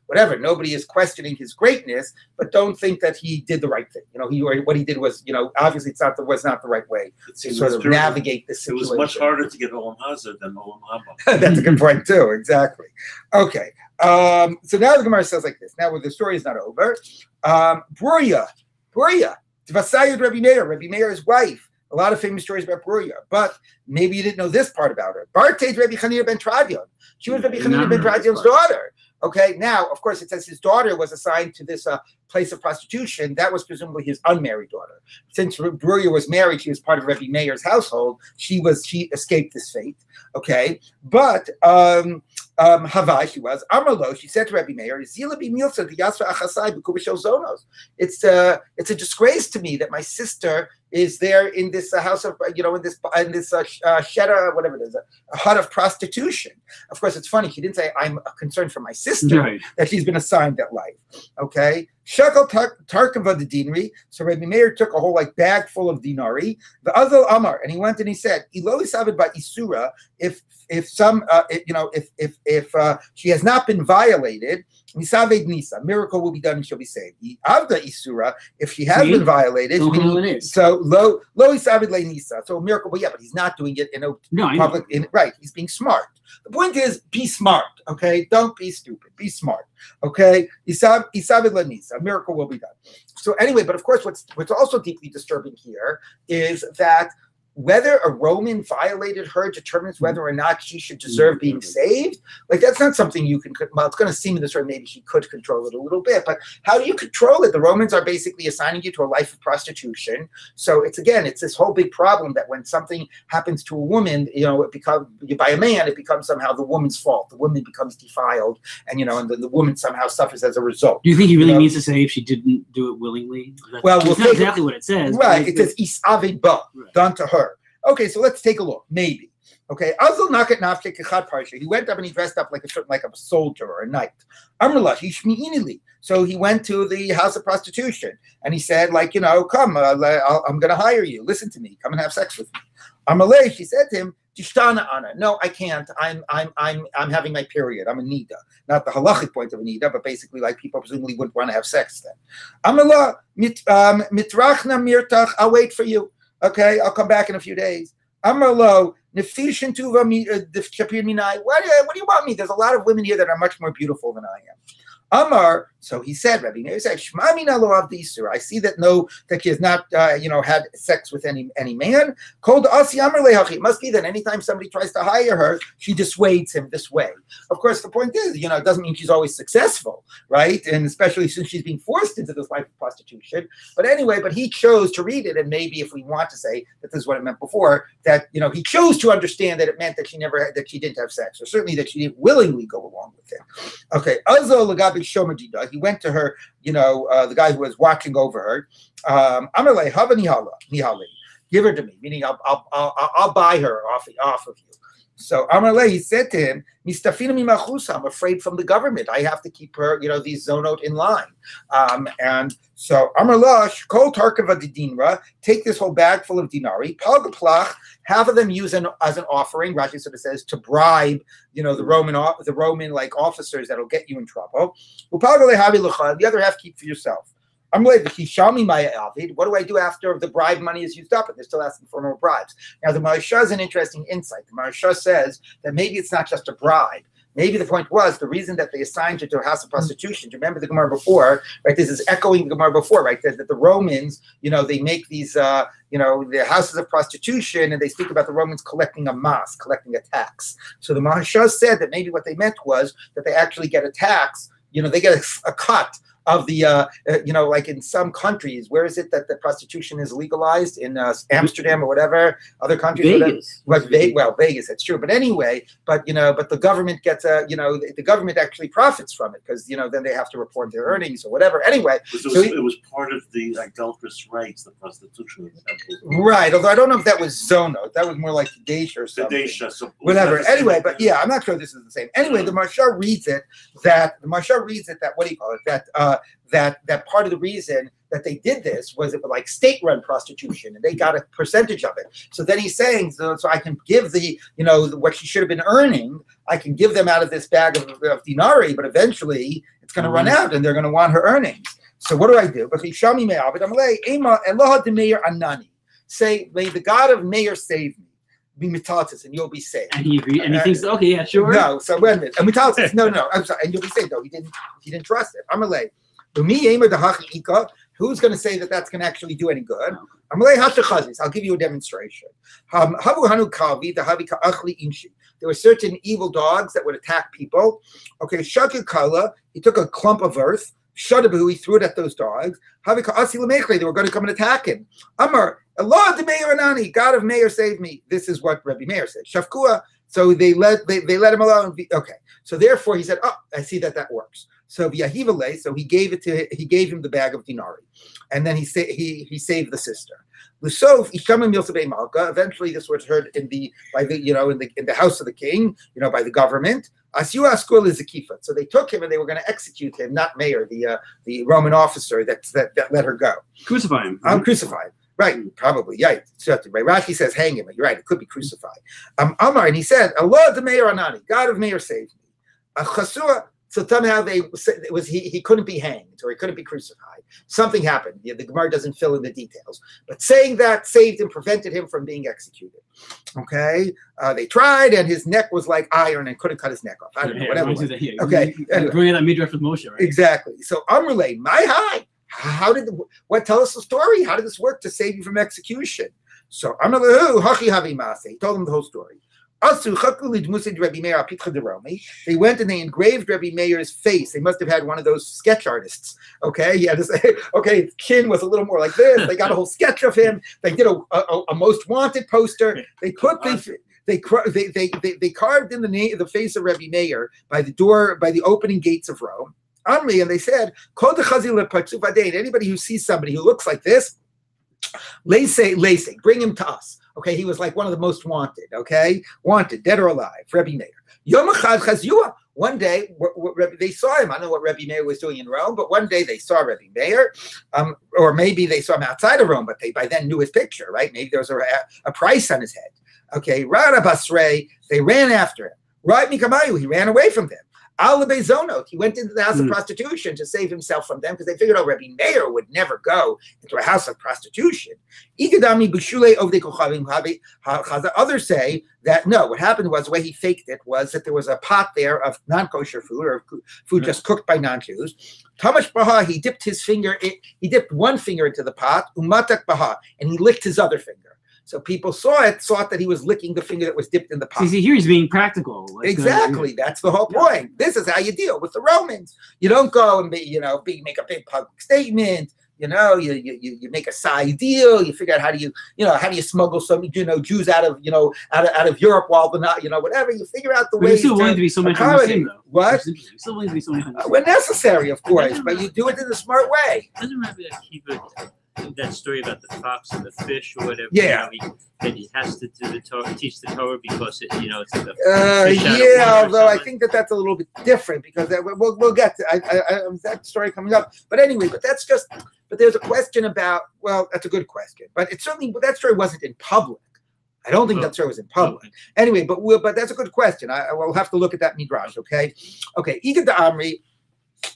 whatever. Nobody is questioning his greatness, but don't think that he did the right thing. What he did was, obviously was not the right way to sort of navigate this situation. It was much harder to get olam hazard than olam haba. That's a good point too. Exactly. Okay. So now the Gemara says like this. Now, the story is not over. Bruria, Tvasayud Rabbi Meir's wife. A lot of famous stories about Bruria, but maybe you didn't know this part about her. Bartez Rabbi Chanina ben Tradion. She was Rabbi Chanina ben Tradion's daughter. Okay, now, of course, it says his daughter was assigned to this place of prostitution. That was presumably his unmarried daughter. Since Bruria was married, she was part of Rabbi Meir's household. She escaped this fate. Okay, but Havai, she was Amarlo. She said to Rabbi Meir, it's a disgrace to me that my sister is there in this house of in this shedda, whatever it is, a hut of prostitution. Of course, it's funny. She didn't say I'm concerned for my sister that she's been assigned that life. Okay. Shakal Tarkava the dinri. So Rabbi Meir took a whole bag full of dinari. The Azal Amar, and he went and he said, Ilo isabed ba isura. If she has not been violated, misaved nisa, miracle will be done and she'll be saved. Avda isura, if she has been violated, so lo isaved le nisa, so a miracle. Well, yeah, but he's not doing it in a public. Right, he's being smart. The point is, be smart. Okay, don't be stupid. Be smart. Okay, isaved le nisa, a miracle will be done. So anyway, but of course, what's also deeply disturbing here is that whether a Roman violated her determines whether or not she should deserve being saved. Like, that's not something you can, well, it's going to seem in this way maybe she could control it a little bit, but how do you control it? The Romans are basically assigning you to a life of prostitution. So it's this whole big problem that when something happens to a woman, it becomes, by a man, it becomes somehow the woman's fault. The woman becomes defiled, and, and the woman somehow suffers as a result. Do you think he really means to say if she didn't do it willingly? Well, it's not exactly what it says. Right, it says, is aved ba, done to her. Okay, so let's take a look. Maybe. Okay, Azul Nakat Nafke Kechat Parsha. He went up and he dressed up like a soldier or a knight. Amrullah, Ishmi'inili. So he went to the house of prostitution and he said, come, I'm going to hire you. Listen to me. Come and have sex with me. Amalei, she said to him, Tishtana Ana. No, I can't. I'm having my period. I'm a nida. Not the halachic point of a nida, but basically people presumably wouldn't want to have sex then. Amallah, mitrachna mirtach. I'll wait for you. Okay, I'll come back in a few days. Amarlo, nefishin tuva shapir minai. What do you want me? There's a lot of women here that are much more beautiful than I am. Amar, so he said, Rabbi Meir said, Shema mina lo avdi isur. I see that he has not, had sex with any man. Called asi amar lehachi. It must be that anytime somebody tries to hire her, she dissuades him this way. Of course, the point is, it doesn't mean she's always successful, right? And especially since she's being forced into this life of prostitution. But anyway, he chose to read it, and maybe if we want to say that this is what it meant before, that he chose to understand that it meant that she didn't have sex, or certainly that she didn't willingly go along with it. Okay, Azol Lagabi Shomadida. He went to her, the guy who was watching over her. Amarle Hava Nihale. Give her to me, meaning I'll buy her off of you. So Amarle, he said to him, Mistafina mimachusa, I'm afraid from the government. I have to keep her, these zonot in line. And so Amarla, Kol Tarkava Dinra, take this whole bag full of dinari, Palgaplach, half of them use as an offering, Rashi sort of says, to bribe, the Roman officers that'll get you in trouble. The other half keep for yourself. What do I do after the bribe money is used up? And they're still asking for more bribes. Now, the Maharsha is an interesting insight. The Maharsha says that maybe it's not just a bribe. Maybe the point was the reason that they assigned her to a house of prostitution. Do you remember the Gemara before? Right, this is echoing the Gemara before, right? That the Romans, they make these, the houses of prostitution, and they speak about the Romans collecting a mas, collecting a tax. So the Maharsha said that maybe what they meant was that they actually get a tax. They get a cut of the, like in some countries, where is it that the prostitution is legalized? In Amsterdam or whatever, other countries? Vegas. Vegas, that's true. But anyway, but the government gets the government actually profits from it because, then they have to report their earnings or whatever. Anyway. It was part of the adulterous rights, the prostitution. Right, although I don't know if that was Zono. That was more like Geisha or something. Geisha, so whatever. Anyway, but yeah, I'm not sure this is the same. Anyway, the Maharsha reads it that, what do you call it? That, that part of the reason that they did this was it was like state-run prostitution, and they got a percentage of it. So then he's saying, so I can give what she should have been earning, I can give them out of this bag of dinari, but eventually it's going to run out, and they're going to want her earnings. So what do I do? Say, may the God of Meir save me. Be mitatis, and you'll be saved. And he agreed, and he thinks, okay, yeah, sure. No, so wait a minute. And mitatis, no, I'm sorry, and you'll be saved. No, he didn't trust it. Amalei. Who's going to say that that's going to actually do any good? I'll give you a demonstration. There were certain evil dogs that would attack people. Okay, Shakikala, he took a clump of earth, Shadabu, he threw it at those dogs. They were going to come and attack him. Amar, Allah de Meir Anani, God of Meir, save me. This is what Rabbi Meir said. Shafkua, so they let him alone. Okay, so therefore he said, oh, I see that works. So Yahivale, so he gave him the bag of dinari, and then he saved the sister. Lusof Ishamim Yosef Malka. Eventually, this was heard in the house of the king, by the government. Asyu Askul is Zakifa. So they took him and they were going to execute him, not Mayor, the Roman officer that let her go. Crucify him. Crucified. Right, probably. Yeah, right. Rashi says hang him. You're right. It could be crucified. Amar, and he said, Allah the Meir Anani, God of Meir, save me. So somehow he couldn't be hanged or he couldn't be crucified. Something happened. The Gemara doesn't fill in the details, but saying that saved him, prevented him from being executed. Okay, they tried, and his neck was like iron and couldn't cut his neck off. I don't know, whatever. Okay, anyway. Bring it up Midrash with Moshe, right? Exactly. So Amrulay, my high. Tell us the story? How did this work to save you from execution? So Amrulay, Hachi Havi Maase. He told him the whole story. They went and they engraved Rabbi Meir's face. They must have had one of those sketch artists. Okay, he had to say, okay, his chin was a little more like this. They got a whole sketch of him. They did a most wanted poster. They put they carved in the face of Rabbi Meir by the opening gates of Rome. And they said, anybody who sees somebody who looks like this, bring him to us. Okay, he was like one of the most wanted, wanted, dead or alive, Rebbe Meir. Yom Echad Chazua. One day, they saw him. I don't know what Rebbe Meir was doing in Rome, but one day they saw Rebbe Meir, or maybe they saw him outside of Rome, but they by then knew his picture, right? Maybe there was a price on his head. Okay, Rada Basrei, they ran after him. Right Mikamayu, he ran away from them. Al-Bezonot, he went into the house of prostitution to save himself from them because they figured, Rebbe Meir would never go into a house of prostitution. Others say that no, what happened was the way he faked it was that there was a pot there of non-kosher food or food just cooked by non-Jews. Tamash Baha, he dipped one finger into the pot, Umatak Baha, and he licked his other finger. So people thought that he was licking the finger that was dipped in the pot. See, here he's being practical. Exactly. That's the whole point. This is how you deal with the Romans. You don't go and make a big public statement. You make a side deal. You figure out how do you smuggle some Jews out of Europe while they're not whatever. You figure out the way. You're still willing to be so much though. What? You're still willing to be so much. When necessary, of course, but you do it in a smart way. Doesn't Rabbi Akiva that story about the fox and the fish or whatever? Yeah. That he has to do teach the Torah because it's like although I think that's a little bit different because we'll get to that story coming up. But anyway, but there's a question about, well, that's a good question, but that story wasn't in public. I don't think that story was in public. Anyway, but that's a good question. I will have to look at that midrash. Okay. Igad Amri.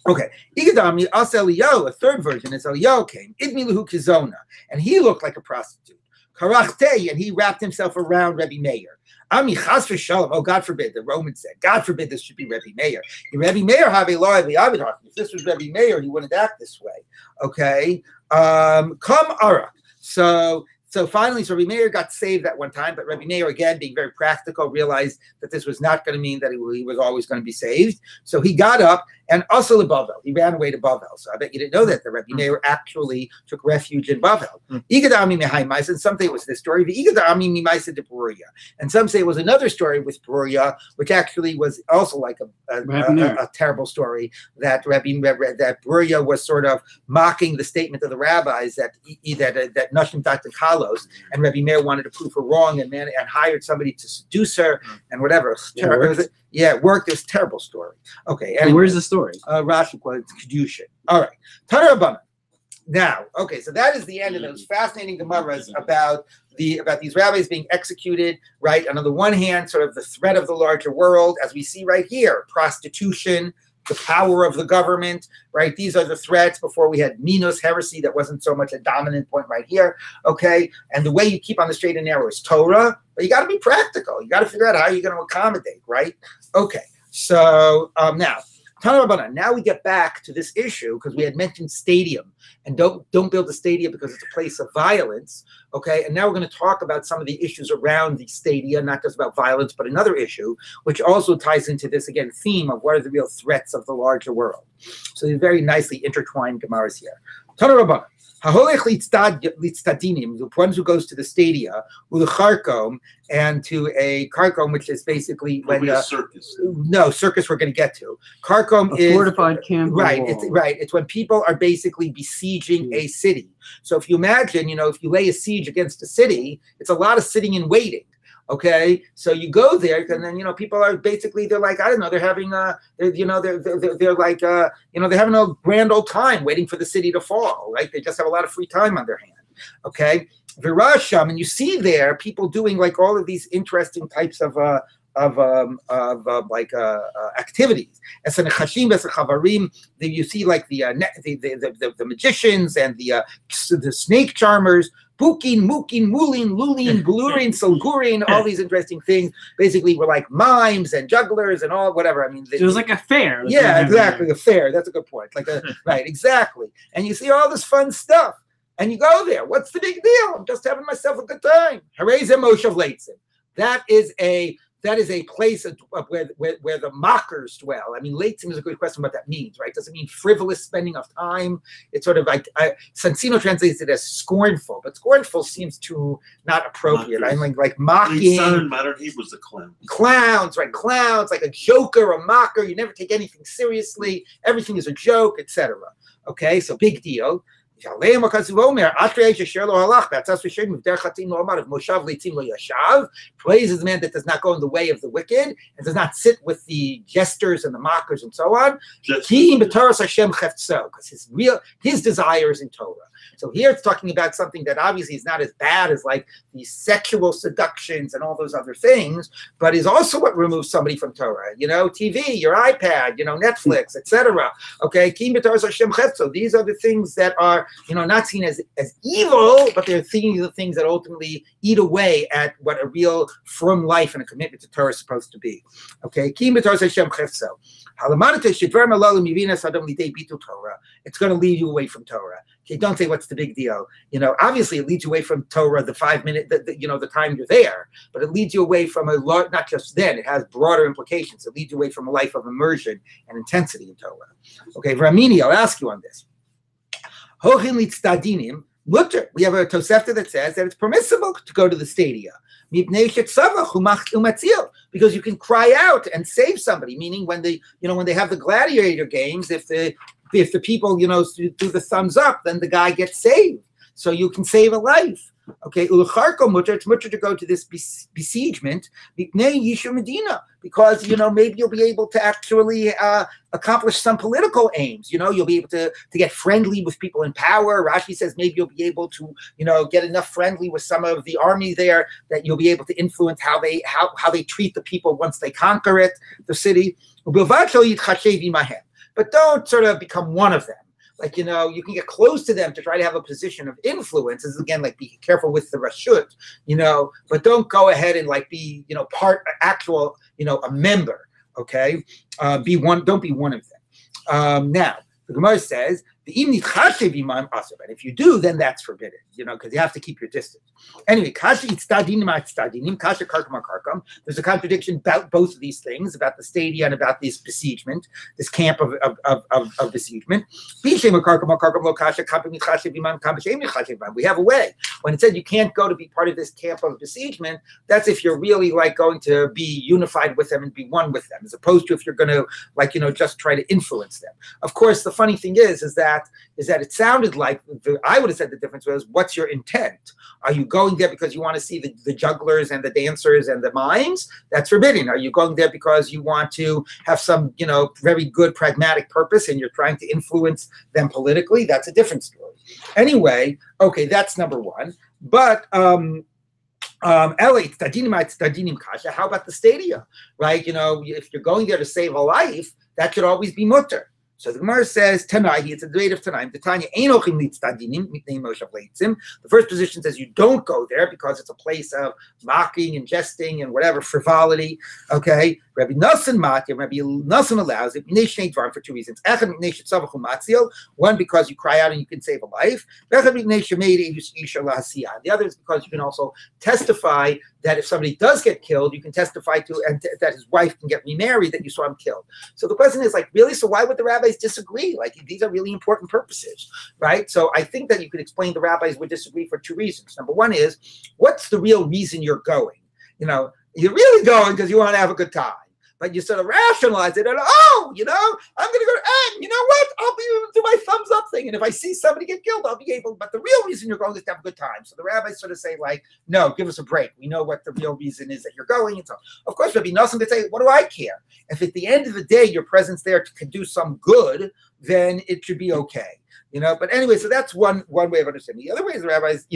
Okay, Igadami As Eliyahu, a third version is Eliyahu came, Idmiluhu Kizona, and he looked like a prostitute. Karachte, and he wrapped himself around Rebbe Meir. Ami Chas v'Shalom, oh God forbid, the Romans said, God forbid this should be Rebbe Meir. Rebbe Meir have a law of the Avidah. If this was Rebbe Meir, he wouldn't act this way. Okay, come Arak. So finally, Rebbe Meir got saved that one time, but Rebbe Meir, again, being very practical, realized that this was not going to mean that he was always going to be saved. So he got up and also to Bavel. He ran away to Bavel. So I bet you didn't know that the Rebbe Meir actually took refuge in Bavel. And some say it was this story. And some say it was another story with Peruria, which actually was also like a terrible story that Peruria was sort of mocking the statement of the rabbis that Nashim Tatikala gallows, and Rebbe Meir wanted to prove her wrong and hired somebody to seduce her and whatever. It worked. It worked. It was a terrible story. Okay. Anyway, where's the story? Rashi quotes Kedushin. All right. Tana Rabbanan. Now, okay, so that is the end of those fascinating Gemaras about these rabbis being executed, right? And on the one hand, sort of the threat of the larger world, as we see right here, prostitution, the power of the government, right? These are the threats. Before we had Minos, heresy, that wasn't so much a dominant point right here, okay? And the way you keep on the straight and narrow is Torah, but you got to be practical. You got to figure out how you're going to accommodate, right? Okay, so now we get back to this issue because we had mentioned stadium, and don't build a stadium because it's a place of violence, okay? And now we're going to talk about some of the issues around the stadia, not just about violence, but another issue, which also ties into this, again, theme of what are the real threats of the larger world. So these very nicely intertwined Gemaras here. Tana Rabbanan. Haholech litztadinim, the one who goes to the stadia, u'lecharkom, and to a karkom, which is basically when circus. No circus we're going to get to. Karkom is fortified camp. Right. It's when people are basically besieging a city. So if you imagine, if you lay a siege against a city, it's a lot of sitting and waiting. Okay, so you go there, and then people are basically they're like, I don't know, they're having they're like they're having a grand old time waiting for the city to fall, right? They just have a lot of free time on their hand. Okay, Virasham, and you see there people doing like all of these interesting types of activities. As in Chashim, as Chavarim, you see like the magicians and the snake charmers. Bukin, Mukin, Mulin, Lulin, Blurin, Solgurin, all these interesting things. Basically, were like mimes and jugglers and all whatever. I mean, it was like a fair. Yeah, exactly, a fair. That's a good point. Right, exactly. And you see all this fun stuff, and you go there. What's the big deal? I'm just having myself a good time. Hooray, Moshav Leitzim. That is a place where the mockers dwell. I mean, Leitzim is a good question what that means, right? Does it mean frivolous spending of time? It's sort of like, Sansino translates it as scornful, but scornful seems to not appropriate. I mean, like mocking. In modern Hebrew was the clown. Clowns, right? Clowns, like a joker, a mocker. You never take anything seriously. Everything is a joke, etc. Okay, so big deal. Praises the man that does not go in the way of the wicked and does not sit with the jesters and the mockers and so on. Because his desire is in Torah. So here it's talking about something that obviously is not as bad as like these sexual seductions and all those other things, but is also what removes somebody from Torah. TV, your iPad, Netflix, etc. Okay, so these are the things that are not seen as evil, but they're the things that ultimately eat away at what a real firm life and a commitment to Torah is supposed to be. Okay, it's going to lead you away from Torah. Okay, don't say what's the big deal. Obviously it leads you away from Torah, the 5 minute, the time you're there, but it leads you away from not just then, it has broader implications. It leads you away from a life of immersion and intensity in Torah. Okay, Ramini, I'll ask you on this. Hochin litztadinim, mutter. We have a Tosefta that says that it's permissible to go to the stadia. Because you can cry out and save somebody, meaning when they have the gladiator games, if the people, do the thumbs up, then the guy gets saved. So you can save a life. Okay, it's mutter to go to this besiegement because maybe you'll be able to actually accomplish some political aims. You'll be able to get friendly with people in power. Rashi says maybe you'll be able to get enough friendly with some of the army there that you'll be able to influence how they treat the people once they conquer the city. But don't sort of become one of them. Like, you can get close to them to try to have a position of influence. This is again, like, be careful with the Rashut, but don't go ahead and like be, a member. Okay. Don't be one of them. Now, the Gemara says, and if you do, then that's forbidden, because you have to keep your distance. Anyway, there's a contradiction about both of these things, about the stadia and about this besiegement, this camp of besiegement. We have a way. When it said you can't go to be part of this camp of besiegement, that's if you're really like going to be unified with them and be one with them, as opposed to if you're going to just try to influence them. Of course, the funny thing is that that is that it sounded like I would have said the difference was, what's your intent? Are you going there because you want to see the jugglers and the dancers and the mimes? That's forbidden. Are you going there because you want to have some, very good pragmatic purpose and you're trying to influence them politically? That's a different story. Anyway, okay, that's number one. But how about the stadia, right? If you're going there to save a life, that should always be mutter. So the Gemara says, Tanai, it's a debate of Tanaim. The first position says you don't go there because it's a place of mocking and jesting and whatever, frivolity. Okay. Rabbi Nassan allows it for two reasons. One, because you cry out and you can save a life. The other is because you can also testify that if somebody does get killed, you can testify to and that his wife can get remarried, that you saw him killed. So the question is really, so why would the rabbis disagree? These are really important purposes, right? So I think that you could explain the rabbis would disagree for two reasons. Number one is, what's the real reason you're going? You're really going because you want to have a good time. But you sort of rationalize it and, I'm going to go, and you know what? I'll be able to do my thumbs up thing. And if I see somebody get killed, I'll be able, but the real reason you're going is to have a good time. So the rabbis sort of say no, give us a break. We know what the real reason is that you're going. And so, of course, Rabbi Nosson could say, what do I care? If at the end of the day, your presence there can do some good, then it should be okay. But anyway, so that's one way of understanding. The other way is the rabbis,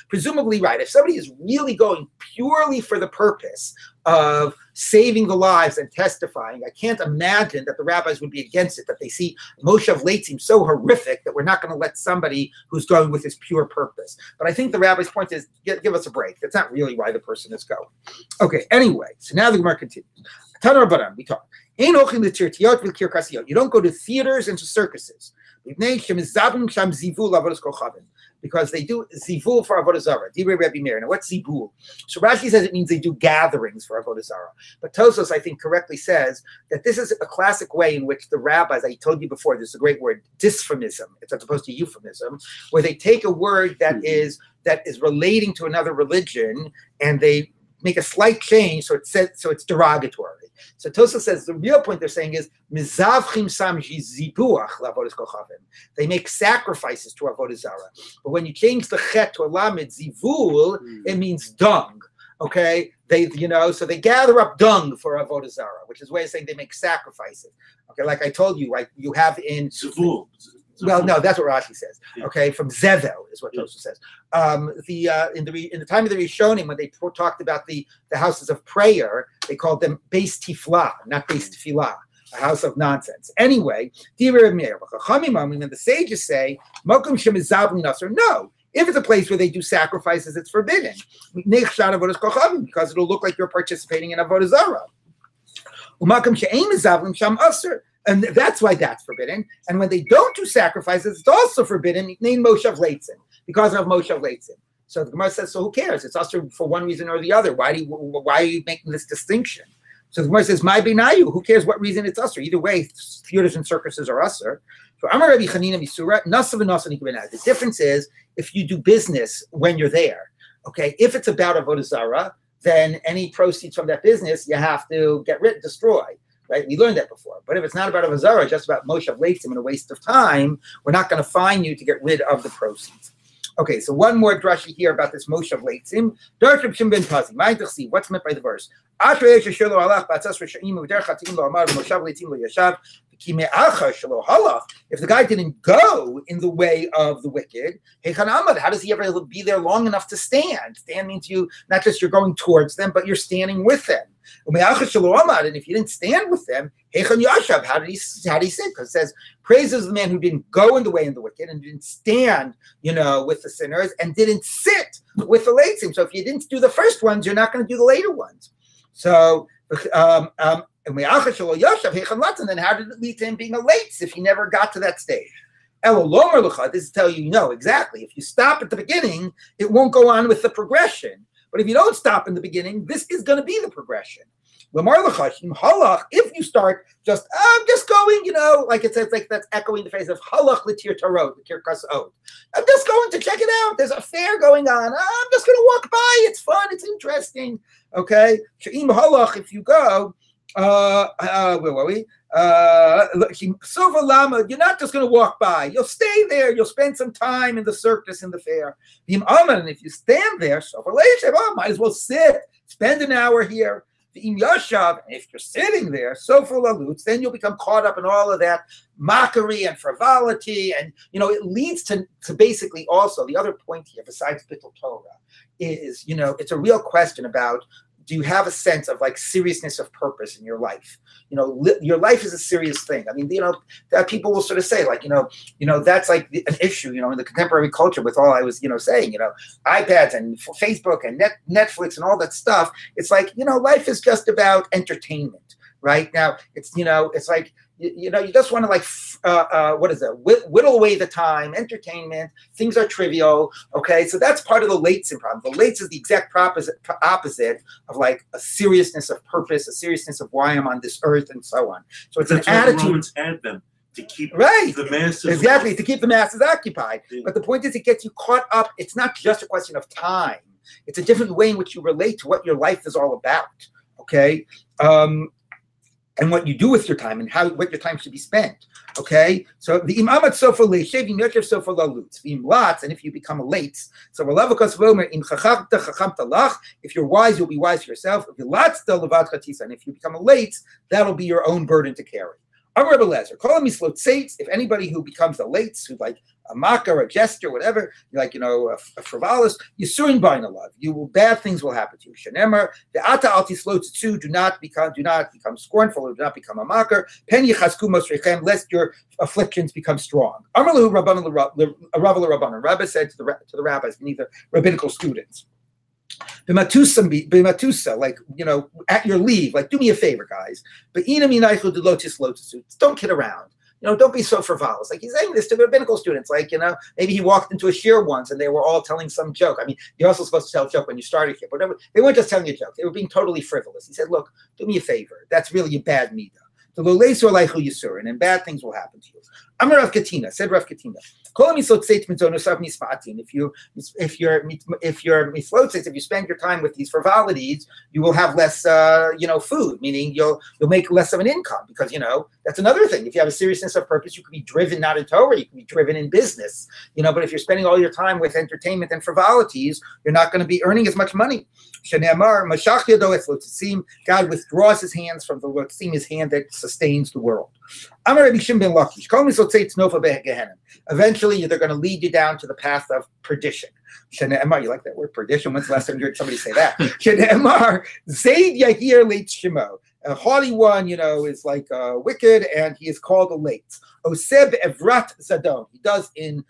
presumably, right, if somebody is really going purely for the purpose of saving the lives and testifying, I can't imagine that the rabbis would be against it, that they see Moshav Leitzim so horrific that we're not going to let somebody who's going with his pure purpose. But I think the rabbi's point is, give us a break. That's not really why the person is going. Okay, anyway, so now the Gemara continues. Tanar Baram, we talk. You don't go to theaters and to circuses. Because they do zivul for AvodahZarah. Divrei Rebbe Meir. Now, what's zivul? So Rashi says it means they do gatherings for AvodahZarah. But Tosos, I think, correctly says that this is a classic way in which the rabbis, I told you before, this is a great word, dysphomism, it's as opposed to euphemism, where they take a word that is relating to another religion and they make a slight change so it's derogatory. So Tosa says the real point they're saying is mizavchim sam zibuach lavodas kochavim. They make sacrifices to AvodahZarah. But when you change the chet to a lamed zivul, it means dung. Okay, so they gather up dung for AvodahZarah, which is a way of saying they make sacrifices. Okay, like I told you, you have in zivul. Well, no, that's what Rashi says. Okay, from Zevel is what Tosha says. In the time of the Rishonim, when they talked about the houses of prayer, they called them Beis Tifla, not Beis Tefillah, a house of nonsense. Anyway, when the sages say, Mokum shemizavli nasr, no. If it's a place where they do sacrifices, it's forbidden. Because it'll look like you're participating in AvodahZarah. And that's why that's forbidden. And when they don't do sacrifices, it's also forbidden because of Moshav Leitzin. So the Gemara says, so who cares? It's also for one reason or the other. Why are you making this distinction? So the Gemara says, my benayu, who cares what reason it's usher? Either way, theaters and circuses are usher. So Amar Rabbi Chanina Misura, Nasav and Nasav. The difference is if you do business when you're there. Okay, if it's about AvodahZarah, then any proceeds from that business you have to destroy. Right? We learned that before. But if it's not about AvodahZarah, just about Moshav Leitzim and a waste of time, we're not going to fine you to get rid of the proceeds. Okay, so one more drashi here about this Moshav Leitzim. What's meant by the verse? If the guy didn't go in the way of the wicked, how does he ever be there long enough to stand? Stand means you, not just you're going towards them, but you're standing with them. And if you didn't stand with them, how did he sit? Because it says, praises the man who didn't go in the way of the wicked and didn't stand, with the sinners and didn't sit with the leitzim. So if you didn't do the first ones, you're not going to do the later ones. So, and then how did it lead to him being a leitz if he never got to that stage? This is telling you, exactly. If you stop at the beginning, it won't go on with the progression. But if you don't stop in the beginning, this is going to be the progression. If you start I'm just going, like it says, like that's echoing the phrase of halach l'tir tarot, l'tir kasot. I'm just going to check it out. There's a fair going on. I'm just going to walk by. It's fun. It's interesting. Okay. If you go, Where were we? Sova Lama, you're not just going to walk by. You'll stay there. You'll spend some time in the circus, in the fair. And if you stand there, might as well sit. Spend an hour here. If you're sitting there, then you'll become caught up in all of that mockery and frivolity. And, it leads to basically also the other point here, besides Bittul Torah, is, it's a real question about, do you have a sense of like seriousness of purpose in your life? Your life is a serious thing. I mean, that people will sort of say like, that's like an issue, in the contemporary culture with all I was, saying, iPads and Facebook and Netflix and all that stuff. It's like, life is just about entertainment, right? Now it's, it's like, you just want to like, whittle away the time, entertainment, things are trivial, okay? So that's part of the Leitzin problem. The Leitz is the exact opposite of like a seriousness of purpose, a seriousness of why I'm on this earth and so on. So it's that's an attitude. The Romans had them to keep the masses. Exactly, to keep the masses occupied. Yeah. But the point is it gets you caught up. It's not just a question of time. It's a different way in which you relate to what your life is all about, okay? And what you do with your time and what your time should be spent. Okay, so the imamat sofa leishevim yokev sofa lalutz v'im latz, and if you become a late, so relavukas vomer im chachamta chachamta lach. If you're wise, you'll be wise for yourself. If you latz the levad chatisa, and if you become a late, that'll be your own burden to carry. Amar Rebbe Lezer, call him mislot seitz. If anybody who becomes a late, who's like a mocker, a gesture, whatever, like a frivolous, yisurin bain alav. Bad things will happen to you. Shenemar the ata alti slots too. Do not become scornful, or do not become a mocker. Pen yichasku mosrechem, lest your afflictions become strong. Amar lehu rabbanon. Rabbi said to the rabbis, beneath the rabbinical students. B'matusa, like, at your leave, like, do me a favor, guys. But don't kid around. Don't be so frivolous. Like, he's saying this to rabbinical students. Like, maybe he walked into a shiur once and they were all telling some joke. I mean, you're also supposed to tell a joke when you started here, but they weren't just telling you a joke. They were being totally frivolous. He said, look, do me a favor. That's really a bad midah. And bad things will happen to you. Amar Rav Katina, said Rav Katina, if you spend your time with these frivolities, you will have less food, meaning you'll make less of an income, because that's another thing. If you have a seriousness of purpose, you can be driven not in Torah, you can be driven in business, but if you're spending all your time with entertainment and frivolities, you're not going to be earning as much money. God withdraws his hands from the Lotzim, his hand that sustains the world. Eventually, they're going to lead you down to the path of perdition. You like that word, perdition? When's the last time you heard somebody say that? A haughty one, is like wicked, and he is called a late. Oseb evrat zadon. He does in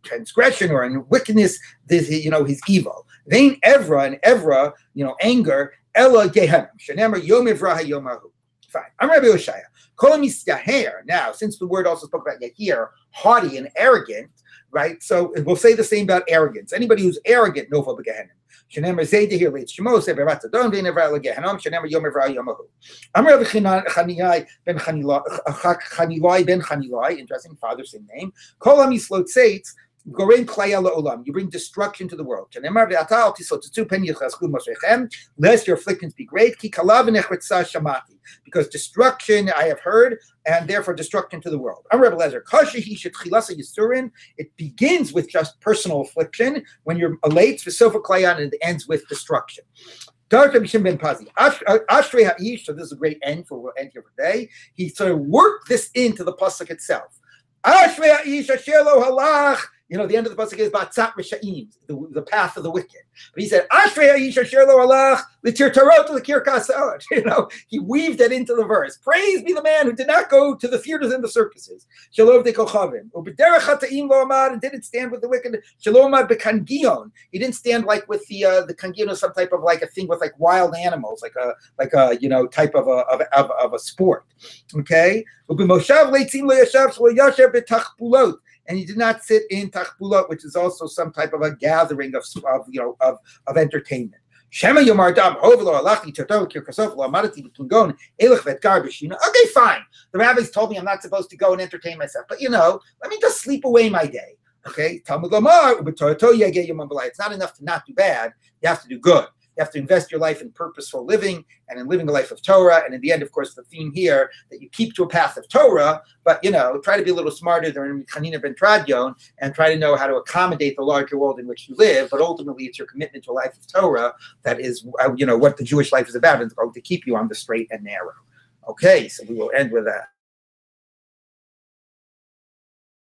transgression or in wickedness, he's evil. Vein evra, and evra, anger. Ella gehenna. Shenemar yom evra hayomahu. Fine. I'm Rabbi Oshaya. Kol misyaher. Now, since the word also spoke about yahir, haughty and arrogant, right? So we'll say the same about arrogance. Anybody who's arrogant, nova begehenim. Shenemar zayde leit shmo seberat adon vein evra legehenom. Shenemar yom evra yomahu. I'm Rabbi Chanilai ben Chanilai. Interesting, father, same name. Kol hamislot seitz. You bring destruction to the world. Lest your afflictions be great. Because destruction I have heard, and therefore destruction to the world. I'm Rebbe Lezer. It begins with just personal affliction when you're late, and it ends with destruction. So this is a great end for we'll end here today. He sort of worked this into the pasuk itself. The end of the pasuk is Batzat Risha'im, the path of the wicked. But he said, Ashrei Ha'isha Asher Lo Halach L'tir Tarot L'Kir Kasod. He weaved it into the verse. Praise be the man who did not go to the theaters and the circuses. Shalom de Kochavim. U'b'derech Hata'im Lo Amad, and didn't stand with the wicked. Shalom Amad B'Kangion. He didn't stand like with the Kangion, some type of like a thing with like wild animals, like a type of a sport. Okay. U'b'moshav Leitzim Lo Yashav Shlo Yasher B'Tachpulot. And he did not sit in tachpulot, which is also some type of a gathering of entertainment. Shema Yomar Dam Hovelo Alachi Toto Kirkasov Lamadati Bitungon Elech Vetgar Bishina. Okay, fine. The rabbis told me I'm not supposed to go and entertain myself, but let me just sleep away my day. Okay, Talmud Lamar Ubetoto Yege Yomam Balai. It's not enough to not do bad; you have to do good. You have to invest your life in purposeful living and in living a life of Torah. And in the end, of course, the theme here that you keep to a path of Torah, but try to be a little smarter than Chanina ben Tradion and try to know how to accommodate the larger world in which you live. But ultimately, it's your commitment to a life of Torah that is, what the Jewish life is about, and it's going to keep you on the straight and narrow. Okay, so we will end with that.